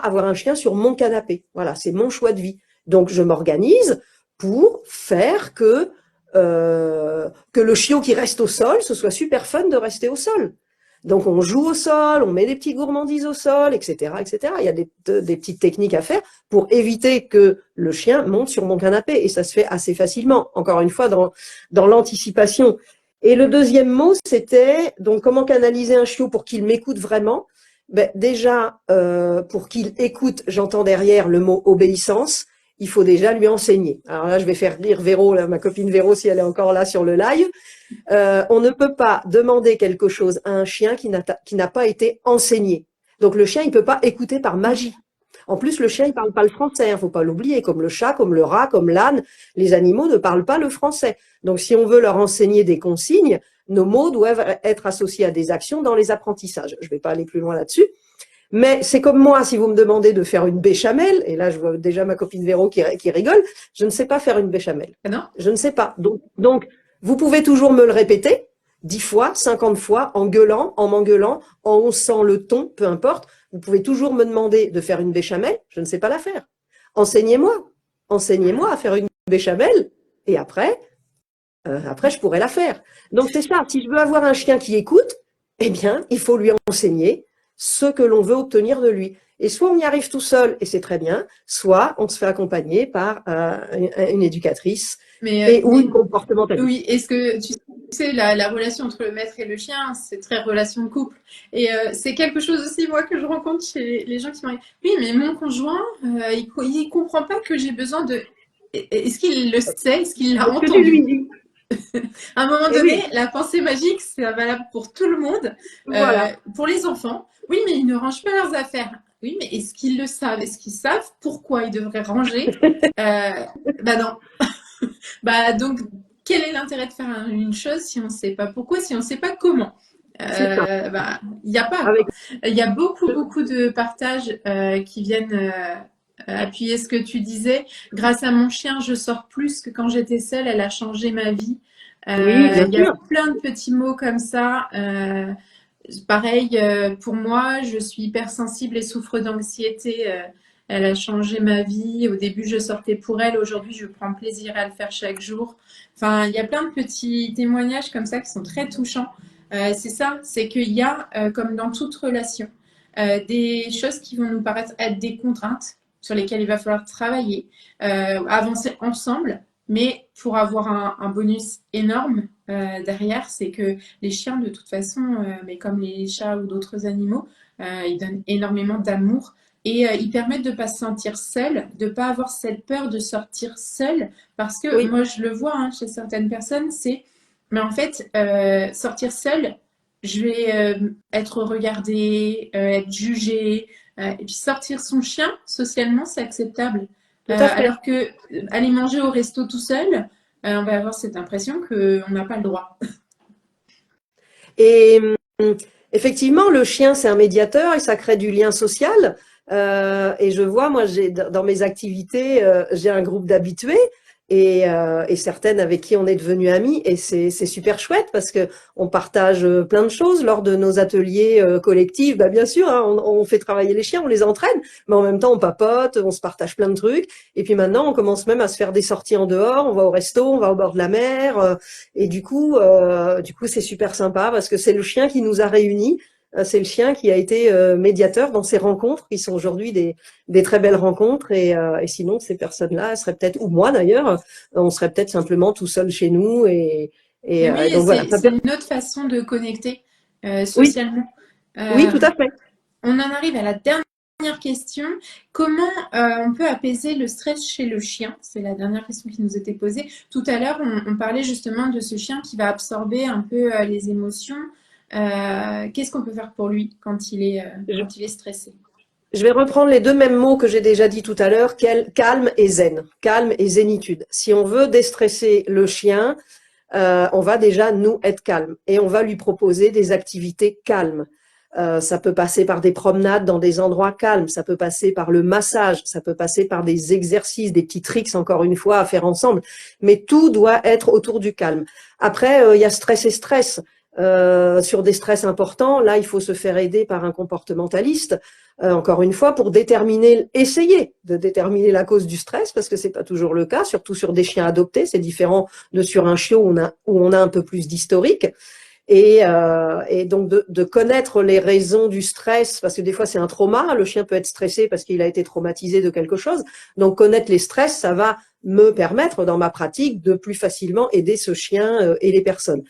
avoir un chien sur mon canapé. Voilà, c'est mon choix de vie. Donc je m'organise pour faire que le chiot qui reste au sol, ce soit super fun de rester au sol. Donc on joue au sol, on met des petites gourmandises au sol, etc., etc. Il y a des petites techniques à faire pour éviter que le chien monte sur mon canapé et ça se fait assez facilement. Encore une fois, dans l'anticipation. Et le deuxième mot, c'était donc comment canaliser un chiot pour qu'il m'écoute vraiment. Ben, déjà, pour qu'il écoute, j'entends derrière le mot obéissance. Il faut déjà lui enseigner. Alors là, je vais faire lire Véro, là, ma copine Véro, si elle est encore là sur le live. On ne peut pas demander quelque chose à un chien qui n'a pas été enseigné. Donc le chien, il peut pas écouter par magie. En plus, le chien, il parle pas le français, hein, faut pas l'oublier, comme le chat, comme le rat, comme l'âne, les animaux ne parlent pas le français. Donc si on veut leur enseigner des consignes, nos mots doivent être associés à des actions dans les apprentissages. Je vais pas aller plus loin là-dessus. Mais c'est comme moi, si vous me demandez de faire une béchamel, et là je vois déjà ma copine Véro qui rigole, je ne sais pas faire une béchamel. Ah non? Je ne sais pas. Donc, vous pouvez toujours me le répéter, 10 fois, 50 fois, en gueulant, en m'engueulant, en haussant le ton, peu importe. Vous pouvez toujours me demander de faire une béchamel, je ne sais pas la faire. Enseignez-moi. Enseignez-moi à faire une béchamel, et après, je pourrais la faire. Donc, c'est ça. Si je veux avoir un chien qui écoute, eh bien, il faut lui enseigner ce que l'on veut obtenir de lui. Et soit on y arrive tout seul, et c'est très bien, soit on se fait accompagner par une éducatrice ou une comportementaliste. Oui, est-ce que tu sais, la relation entre le maître et le chien, c'est très relation de couple. Et c'est quelque chose aussi, moi, que je rencontre chez les gens qui m'arrivent. Oui, mais mon conjoint, il comprend pas que j'ai besoin de... Est-ce qu'il le sait? Est-ce qu'il l'a Ce que tu lui entendu? dis. À un moment Et donné, oui, la pensée magique, c'est valable pour tout le monde. voilà. Pour les enfants, oui, mais ils ne rangent pas leurs affaires. Oui, mais est-ce qu'ils le savent? Est-ce qu'ils savent pourquoi ils devraient ranger? Bah non. Bah donc, quel est l'intérêt de faire une chose si on ne sait pas pourquoi, si on ne sait pas comment? C'est ça. Bah, il n'y a pas, Avec quoi. Il y a beaucoup, beaucoup de partages qui viennent appuyer ce que tu disais. Grâce à mon chien, je sors plus que quand j'étais seule. Elle a changé ma vie. oui, bien Il y a sûr. plein de petits mots comme ça. Pareil, pour moi, je suis hypersensible et souffre d'anxiété. Elle a changé ma vie. Au début, je sortais pour elle. Aujourd'hui, je prends plaisir à le faire chaque jour. Enfin, il y a plein de petits témoignages comme ça qui sont très touchants. C'est ça, c'est qu'il y a, comme dans toute relation, des choses qui vont nous paraître être des contraintes sur lesquelles il va falloir travailler, avancer ensemble. Mais pour avoir un bonus énorme derrière, c'est que les chiens, de toute façon, mais comme les chats ou d'autres animaux, ils donnent énormément d'amour et ils permettent de ne pas se sentir seul, de ne pas avoir cette peur de sortir seul. Parce que Oui, moi, je le vois hein, chez certaines personnes, c'est, mais en fait, sortir seul, je vais être regardée, être jugée. Et puis sortir son chien, socialement, c'est acceptable. tout à fait. Alors que aller manger au resto tout seul, on va avoir cette impression qu'on n'a pas le droit. Et effectivement, le chien, c'est un médiateur et ça crée du lien social. Et je vois, moi, dans mes activités, j'ai un groupe d'habitués et certaines avec qui on est devenus amis. Et c'est super chouette parce que on partage plein de choses lors de nos ateliers collectifs. Bah, bien sûr, hein, on fait travailler les chiens, on les entraîne, mais en même temps, on papote, on se partage plein de trucs. Et puis maintenant, on commence même à se faire des sorties en dehors. On va au resto, on va au bord de la mer. Et du coup, c'est super sympa parce que c'est le chien qui nous a réunis. C'est le chien qui a été médiateur dans ces rencontres qui sont aujourd'hui des très belles rencontres. Et sinon, ces personnes-là seraient peut-être, ou moi d'ailleurs, on serait peut-être simplement tout seul chez nous. Et Et oui, donc voilà. c'est une autre façon de connecter Oui, socialement. oui, Euh, tout à fait. on en arrive à la dernière question. Comment on peut apaiser le stress chez le chien? C'est la dernière question qui nous était posée. Tout à l'heure, on parlait justement de ce chien qui va absorber un peu les émotions. Qu'est-ce qu'on peut faire pour lui Je, quand il est stressé? je vais reprendre les deux mêmes mots que j'ai déjà dit tout à l'heure, calme et zen. Calme et zénitude. Si on veut déstresser le chien, on va déjà, nous, être calme et on va lui proposer des activités calmes. Ça peut passer par des promenades dans des endroits calmes, ça peut passer par le massage, ça peut passer par des exercices, des petits tricks, encore une fois, à faire ensemble. Mais tout doit être autour du calme. Après, il y a stress et stress. Sur des stress importants, là, il faut se faire aider par un comportementaliste, encore une fois, pour essayer de déterminer la cause du stress, parce que c'est pas toujours le cas, surtout sur des chiens adoptés. C'est différent de sur un chiot où on a un peu plus d'historique. Et donc de connaître les raisons du stress, parce que des fois c'est un trauma, le chien peut être stressé parce qu'il a été traumatisé de quelque chose. Donc connaître les stress, ça va me permettre dans ma pratique de plus facilement aider ce chien et les personnes.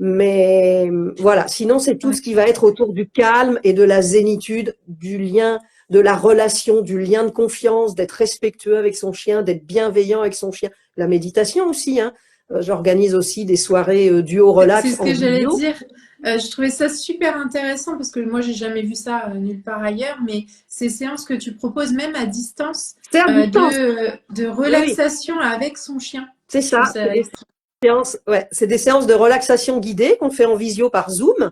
Mais voilà, sinon c'est tout Ouais. ce qui va être autour du calme et de la zénitude, du lien, de la relation, du lien de confiance, d'être respectueux avec son chien, d'être bienveillant avec son chien. La méditation aussi, hein. J'organise aussi des soirées duo C'est relax ce en que j'allais vidéo. dire. Je trouvais ça super intéressant parce que moi, j'ai jamais vu ça nulle part ailleurs, mais ces séances que tu proposes, même à distance, C'est à distance. de Oui, oui, relaxation avec son chien, c'est je trouve ça. ça C'est des séances de relaxation guidée qu'on fait en visio par Zoom.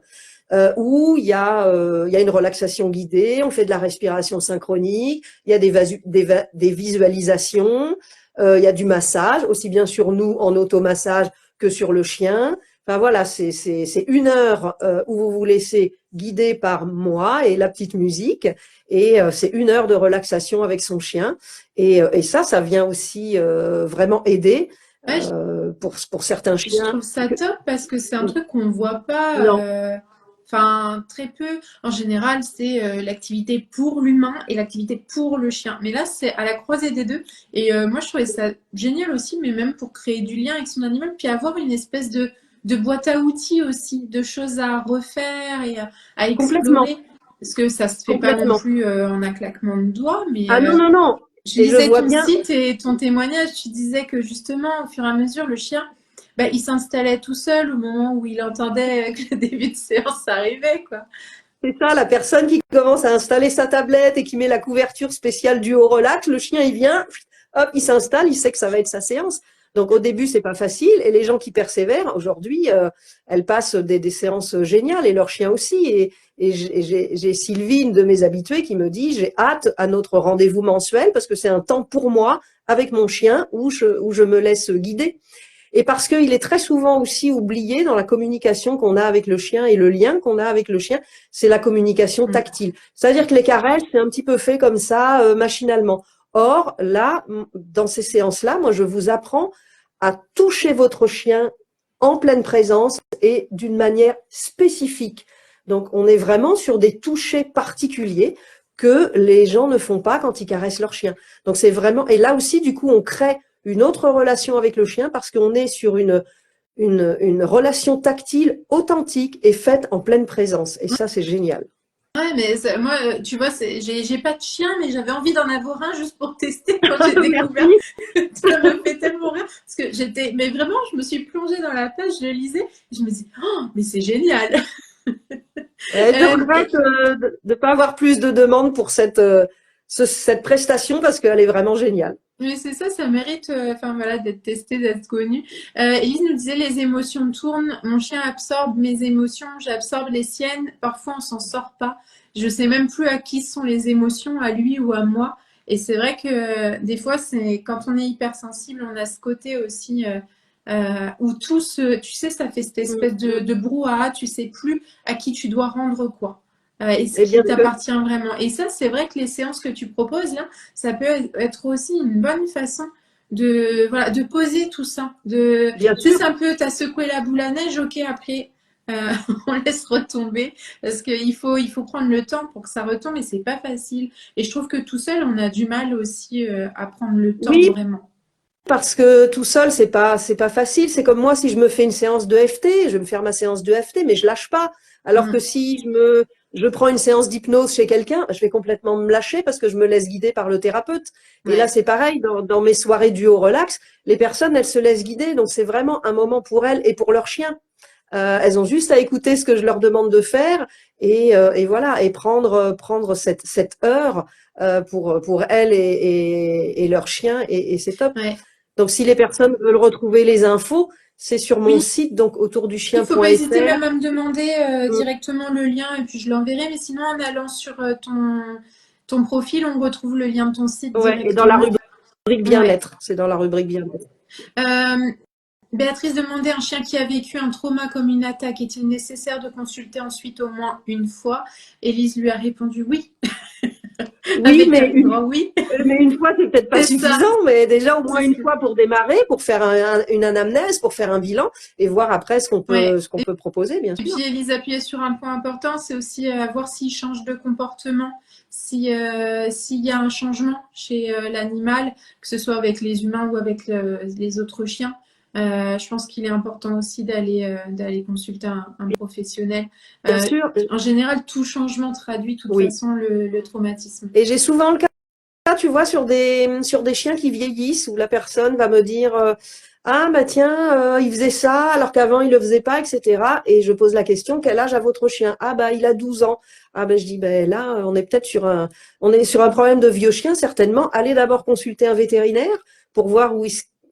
où il y a une relaxation guidée, on fait de la respiration synchronique, il y a des visualisations, il y a du massage, aussi bien sur nous en automassage que sur le chien. Enfin voilà, c'est 1 heure où vous vous laissez guider par moi et la petite musique, et c'est 1 heure de relaxation avec son chien. Et ça vient aussi vraiment aider Ouais, pour certains je chiens. trouve ça top parce que c'est un truc qu'on voit pas, Non, enfin très peu. En général, c'est l'activité pour l'humain et l'activité pour le chien. Mais là, c'est à la croisée des deux. Et moi, je trouvais ça génial aussi, mais même pour créer du lien avec son animal, puis avoir une espèce de boîte à outils aussi, de choses à refaire et à complètement, explorer. Parce que ça se fait pas non complètement. plus en un claquement de doigts, mais Ah non, non, non. je Et je lisais vois ton bien. site et ton témoignage, tu disais que justement, au fur et à mesure, le chien, bah, il s'installait tout seul au moment où il entendait que le début de séance arrivait, quoi. C'est ça, la personne qui commence à installer sa tablette et qui met la couverture spéciale du haut relax, le chien il vient, hop, il s'installe, il sait que ça va être sa séance. Donc au début c'est pas facile, et les gens qui persévèrent aujourd'hui, elles passent des séances géniales, et leurs chiens aussi. Et j'ai Sylvie, une de mes habituées, qui me dit j'ai hâte à notre rendez-vous mensuel parce que c'est un temps pour moi avec mon chien où je me laisse guider. Et parce qu'il est très souvent aussi oublié dans la communication qu'on a avec le chien, et le lien qu'on a avec le chien, c'est la communication Mm. tactile. C'est-à-dire que les caresses, c'est un petit peu fait comme ça, machinalement. Or, là, dans ces séances-là, moi, je vous apprends à toucher votre chien en pleine présence et d'une manière spécifique. Donc, on est vraiment sur des touchés particuliers que les gens ne font pas quand ils caressent leur chien. Donc, c'est vraiment, et là aussi, du coup, on crée une autre relation avec le chien parce qu'on est sur une relation tactile authentique et faite en pleine présence. Et ça, c'est génial. Ouais, mais moi, tu vois, j'ai pas de chien, mais j'avais envie d'en avoir un juste pour tester quand j'ai découvert. Merci. Ça me fait tellement rire parce que mais vraiment, je me suis plongée dans la page, je lisais, et je me dis, oh, mais c'est génial. Je Et regrette de ne pas avoir plus de demandes pour cette prestation parce qu'elle est vraiment géniale. mais c'est ça, ça mérite, enfin voilà, d'être testé, d'être connu. Elise nous disait les émotions tournent, mon chien absorbe mes émotions, j'absorbe les siennes, parfois on s'en sort pas. Je sais même plus à qui sont les émotions, à lui ou à moi. Et c'est vrai que des fois, c'est quand on est hypersensible, on a ce côté aussi où tout se, tu sais, ça fait cette Mm, espèce mm. de brouhaha, tu sais plus à qui tu dois rendre quoi. Et ce Eh qui bien, t'appartient vraiment. Et ça, c'est vrai que les séances que tu proposes là, ça peut être aussi une bonne façon de, voilà, de poser tout ça. bien Tu sais, sûr. c'est un peu, t'as secoué la boule à neige, ok, après, on laisse retomber. Parce il faut prendre le temps pour que ça retombe et c'est pas facile. Et je trouve que tout seul, on a du mal aussi à prendre le temps Oui, vraiment. parce que tout seul, c'est pas facile. C'est comme moi, si je me fais une séance de FT, je vais me faire ma séance de FT, mais je lâche pas. Alors que Mm. si je prends une séance d'hypnose chez quelqu'un, je vais complètement me lâcher parce que je me laisse guider par le thérapeute. Et là, Ouais. c'est pareil, dans mes soirées duo relax, les personnes, elles se laissent guider. Donc, c'est vraiment un moment pour elles et pour leur chien. Elles ont juste à écouter ce que je leur demande de faire, et voilà, et prendre cette heure pour elles et leur chien, et c'est top. Ouais. Donc, si les personnes veulent retrouver les infos, c'est sur mon Oui, site, donc il faut pas hésiter autourduchien.fr. même à me demander Mm. directement le lien et puis je l'enverrai. Mais sinon, en allant sur ton profil, on retrouve le lien de ton site Ouais, et dans la directement. rubrique Ouais. bien-être, c'est dans la rubrique bien-être. Euh, Béatrice demandait un chien qui a vécu un trauma comme une attaque. Est-il nécessaire de consulter ensuite au moins une fois? Élise lui a répondu oui, Oui, avec un grand oui. mais une fois, c'est peut-être pas C'est ça. suffisant, mais déjà au moins C'est une ce que- fois pour démarrer, pour faire une anamnèse, pour faire un bilan, et voir après Ouais. ce qu'on peut proposer, bien Et sûr. puis Elise appuyait sur un point important, c'est aussi voir s'il change de comportement, si s'il y a un changement chez l'animal, que ce soit avec les humains ou avec les autres chiens. Je pense qu'il est important aussi d'aller consulter un professionnel. Bien Euh, sûr, En général, tout changement traduit de toute oui. façon le traumatisme. Et j'ai souvent le cas, tu vois, sur des chiens qui vieillissent, où la personne va me dire ah, bah tiens, il faisait ça, alors qu'avant, il le faisait pas, etc. Et je pose la question, quel âge a votre chien? Ah, bah, il a 12 ans. Ah, ben, je dis, ben là, on est peut-être on est sur un problème de vieux chien, certainement. Allez d'abord consulter un vétérinaire pour voir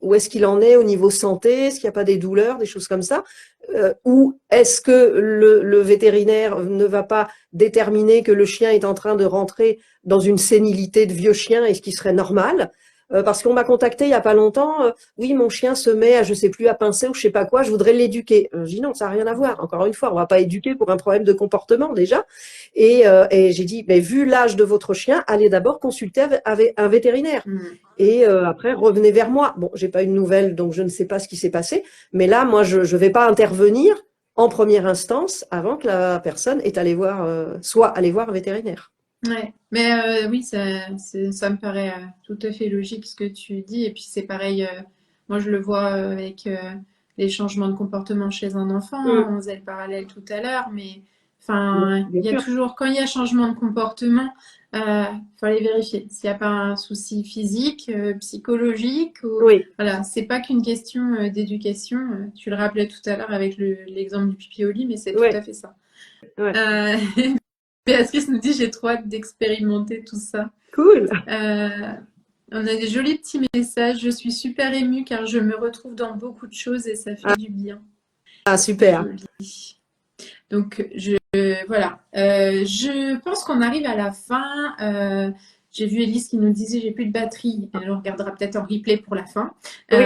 où est-ce qu'il en est au niveau santé, est-ce qu'il n'y a pas des douleurs, des choses comme ça, ou est-ce que le vétérinaire ne va pas déterminer que le chien est en train de rentrer dans une sénilité de vieux chien et ce qui serait normal. Parce qu'on m'a contacté il y a pas longtemps, oui, mon chien se met à, je sais plus, à pincer ou je sais pas quoi, je voudrais l'éduquer. Je dis non, ça n'a rien à voir. Encore une fois, on va pas éduquer pour un problème de comportement déjà. Et j'ai dit, mais vu l'âge de votre chien, allez d'abord consulter avec un vétérinaire. Et après, revenez vers moi. Bon, j'ai pas eu de nouvelles, donc je ne sais pas ce qui s'est passé. Mais là, moi, je vais pas intervenir en première instance avant que la personne est allée voir, soit allée voir un vétérinaire. Ouais, mais oui, ça me paraît tout à fait logique ce que tu dis. Et puis c'est pareil, moi je le vois avec les changements de comportement chez un enfant, hein. On faisait le parallèle tout à l'heure, mais enfin, Bien il y a sûr. toujours, quand il y a changement de comportement, faut aller vérifier s'il n'y a pas un souci physique, psychologique, ou Oui, voilà, c'est pas qu'une question d'éducation. Tu le rappelais tout à l'heure avec l'exemple du pipi au lit, mais c'est tout ouais, à fait ça. ouais. Euh, Béatrice nous dit, j'ai trop hâte d'expérimenter tout ça. Cool. Euh, on a des jolis petits messages. Je suis super émue car je me retrouve dans beaucoup de choses et ça fait du bien. Ah, super. Joli. Donc, voilà. Je pense qu'on arrive à la fin. J'ai vu Elise qui nous disait j'ai plus de batterie. Elle le regardera peut-être en replay pour la fin. Oui.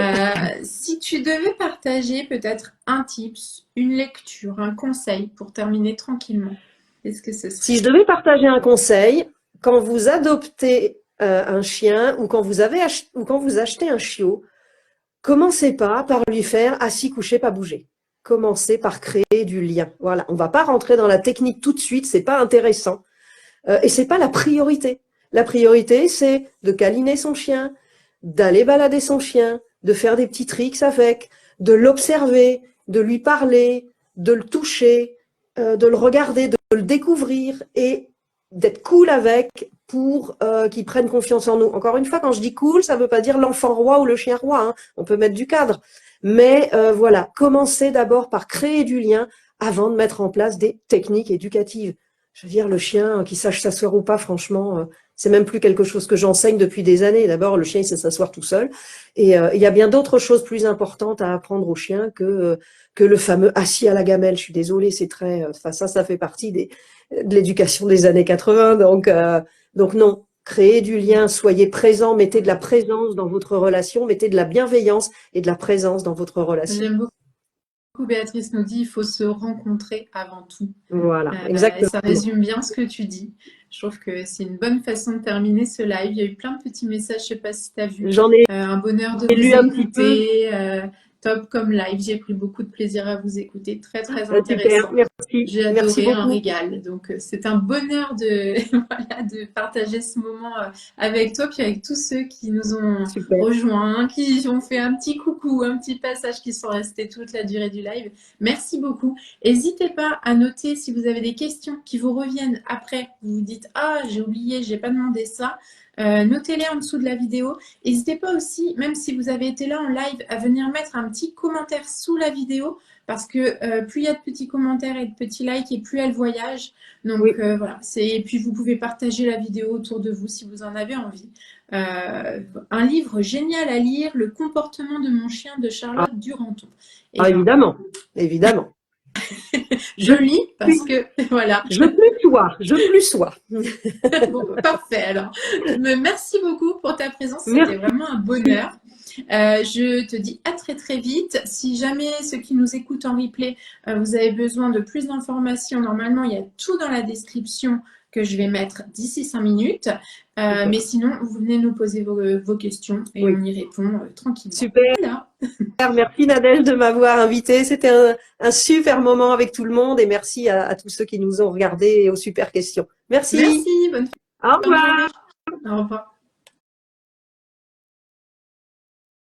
Si tu devais partager peut-être un tips, une lecture, un conseil pour terminer tranquillement, qu'est-ce que ce serait? Si je devais partager un conseil, quand vous adoptez un chien ou quand vous avez ou quand vous achetez un chiot, commencez pas par lui faire assis, couché, pas bouger. Commencez par créer du lien. Voilà, on va pas rentrer dans la technique tout de suite, c'est pas intéressant. Et c'est pas la priorité. La priorité, c'est de câliner son chien, d'aller balader son chien, de faire des petits tricks avec, de l'observer, de lui parler, de le toucher, de le regarder, de le découvrir et d'être cool avec pour qu'il prenne confiance en nous. Encore une fois, quand je dis cool, ça ne veut pas dire l'enfant roi ou le chien roi, hein. On peut mettre du cadre. Mais voilà, commencez d'abord par créer du lien avant de mettre en place des techniques éducatives. Je veux dire, le chien qui sache s'asseoir ou pas, franchement, c'est même plus quelque chose que j'enseigne depuis des années. D'abord, le chien, il sait s'asseoir tout seul. Et il y a bien d'autres choses plus importantes à apprendre au chien que le fameux assis à la gamelle. Je suis désolée, c'est très, enfin, ça fait partie de l'éducation des années 80. Donc non, créez du lien, soyez présent, mettez de la présence dans votre relation, mettez de la bienveillance et de la présence dans votre relation. J'aime beaucoup, Béatrice nous dit, il faut se rencontrer avant tout. Voilà, Et exactement. ça résume bien ce que tu dis. Je trouve que c'est une bonne façon de terminer ce live. Il y a eu plein de petits messages, je ne sais pas si tu as vu. J'en ai Un bonheur de vous lu un petit peu. écouter. Top comme live. J'ai pris beaucoup de plaisir à vous écouter. Très, très Super, intéressant. merci. J'ai Merci adoré, un beaucoup. régal. Donc, c'est un bonheur de, voilà, de partager ce moment avec toi, puis avec tous ceux qui nous ont Super. rejoints, qui ont fait un petit coucou, un petit passage, qui sont restés toute la durée du live. Merci beaucoup. N'hésitez pas à noter si vous avez des questions qui vous reviennent après. Vous vous dites, ah, j'ai oublié, j'ai pas demandé ça. Notez-les en dessous de la vidéo. N'hésitez pas aussi, même si vous avez été là en live, à venir mettre un petit commentaire sous la vidéo parce que plus il y a de petits commentaires et de petits likes et plus elle voyage. Donc Oui. voilà, et puis vous pouvez partager la vidéo autour de vous si vous en avez envie. Un livre génial à lire, Le comportement de mon chien de Charlotte Duranton. Et ben, Évidemment, évidemment. je lis parce que voilà. Je plus sois, je plus sois. Bon, parfait alors. Merci beaucoup pour ta présence, c'était Merci. vraiment un bonheur. Je te dis à très très vite. Si jamais ceux qui nous écoutent en replay, vous avez besoin de plus d'informations, normalement il y a tout dans la description que je vais mettre d'ici 5 minutes. Mais sinon, vous venez nous poser vos questions et Oui. on y répond tranquillement. Super. Voilà. Merci Nadège de m'avoir invité. C'était un super moment avec tout le monde et merci à tous ceux qui nous ont regardés et aux super questions. Merci. Merci, bonne Au fin de revoir. journée. Au revoir.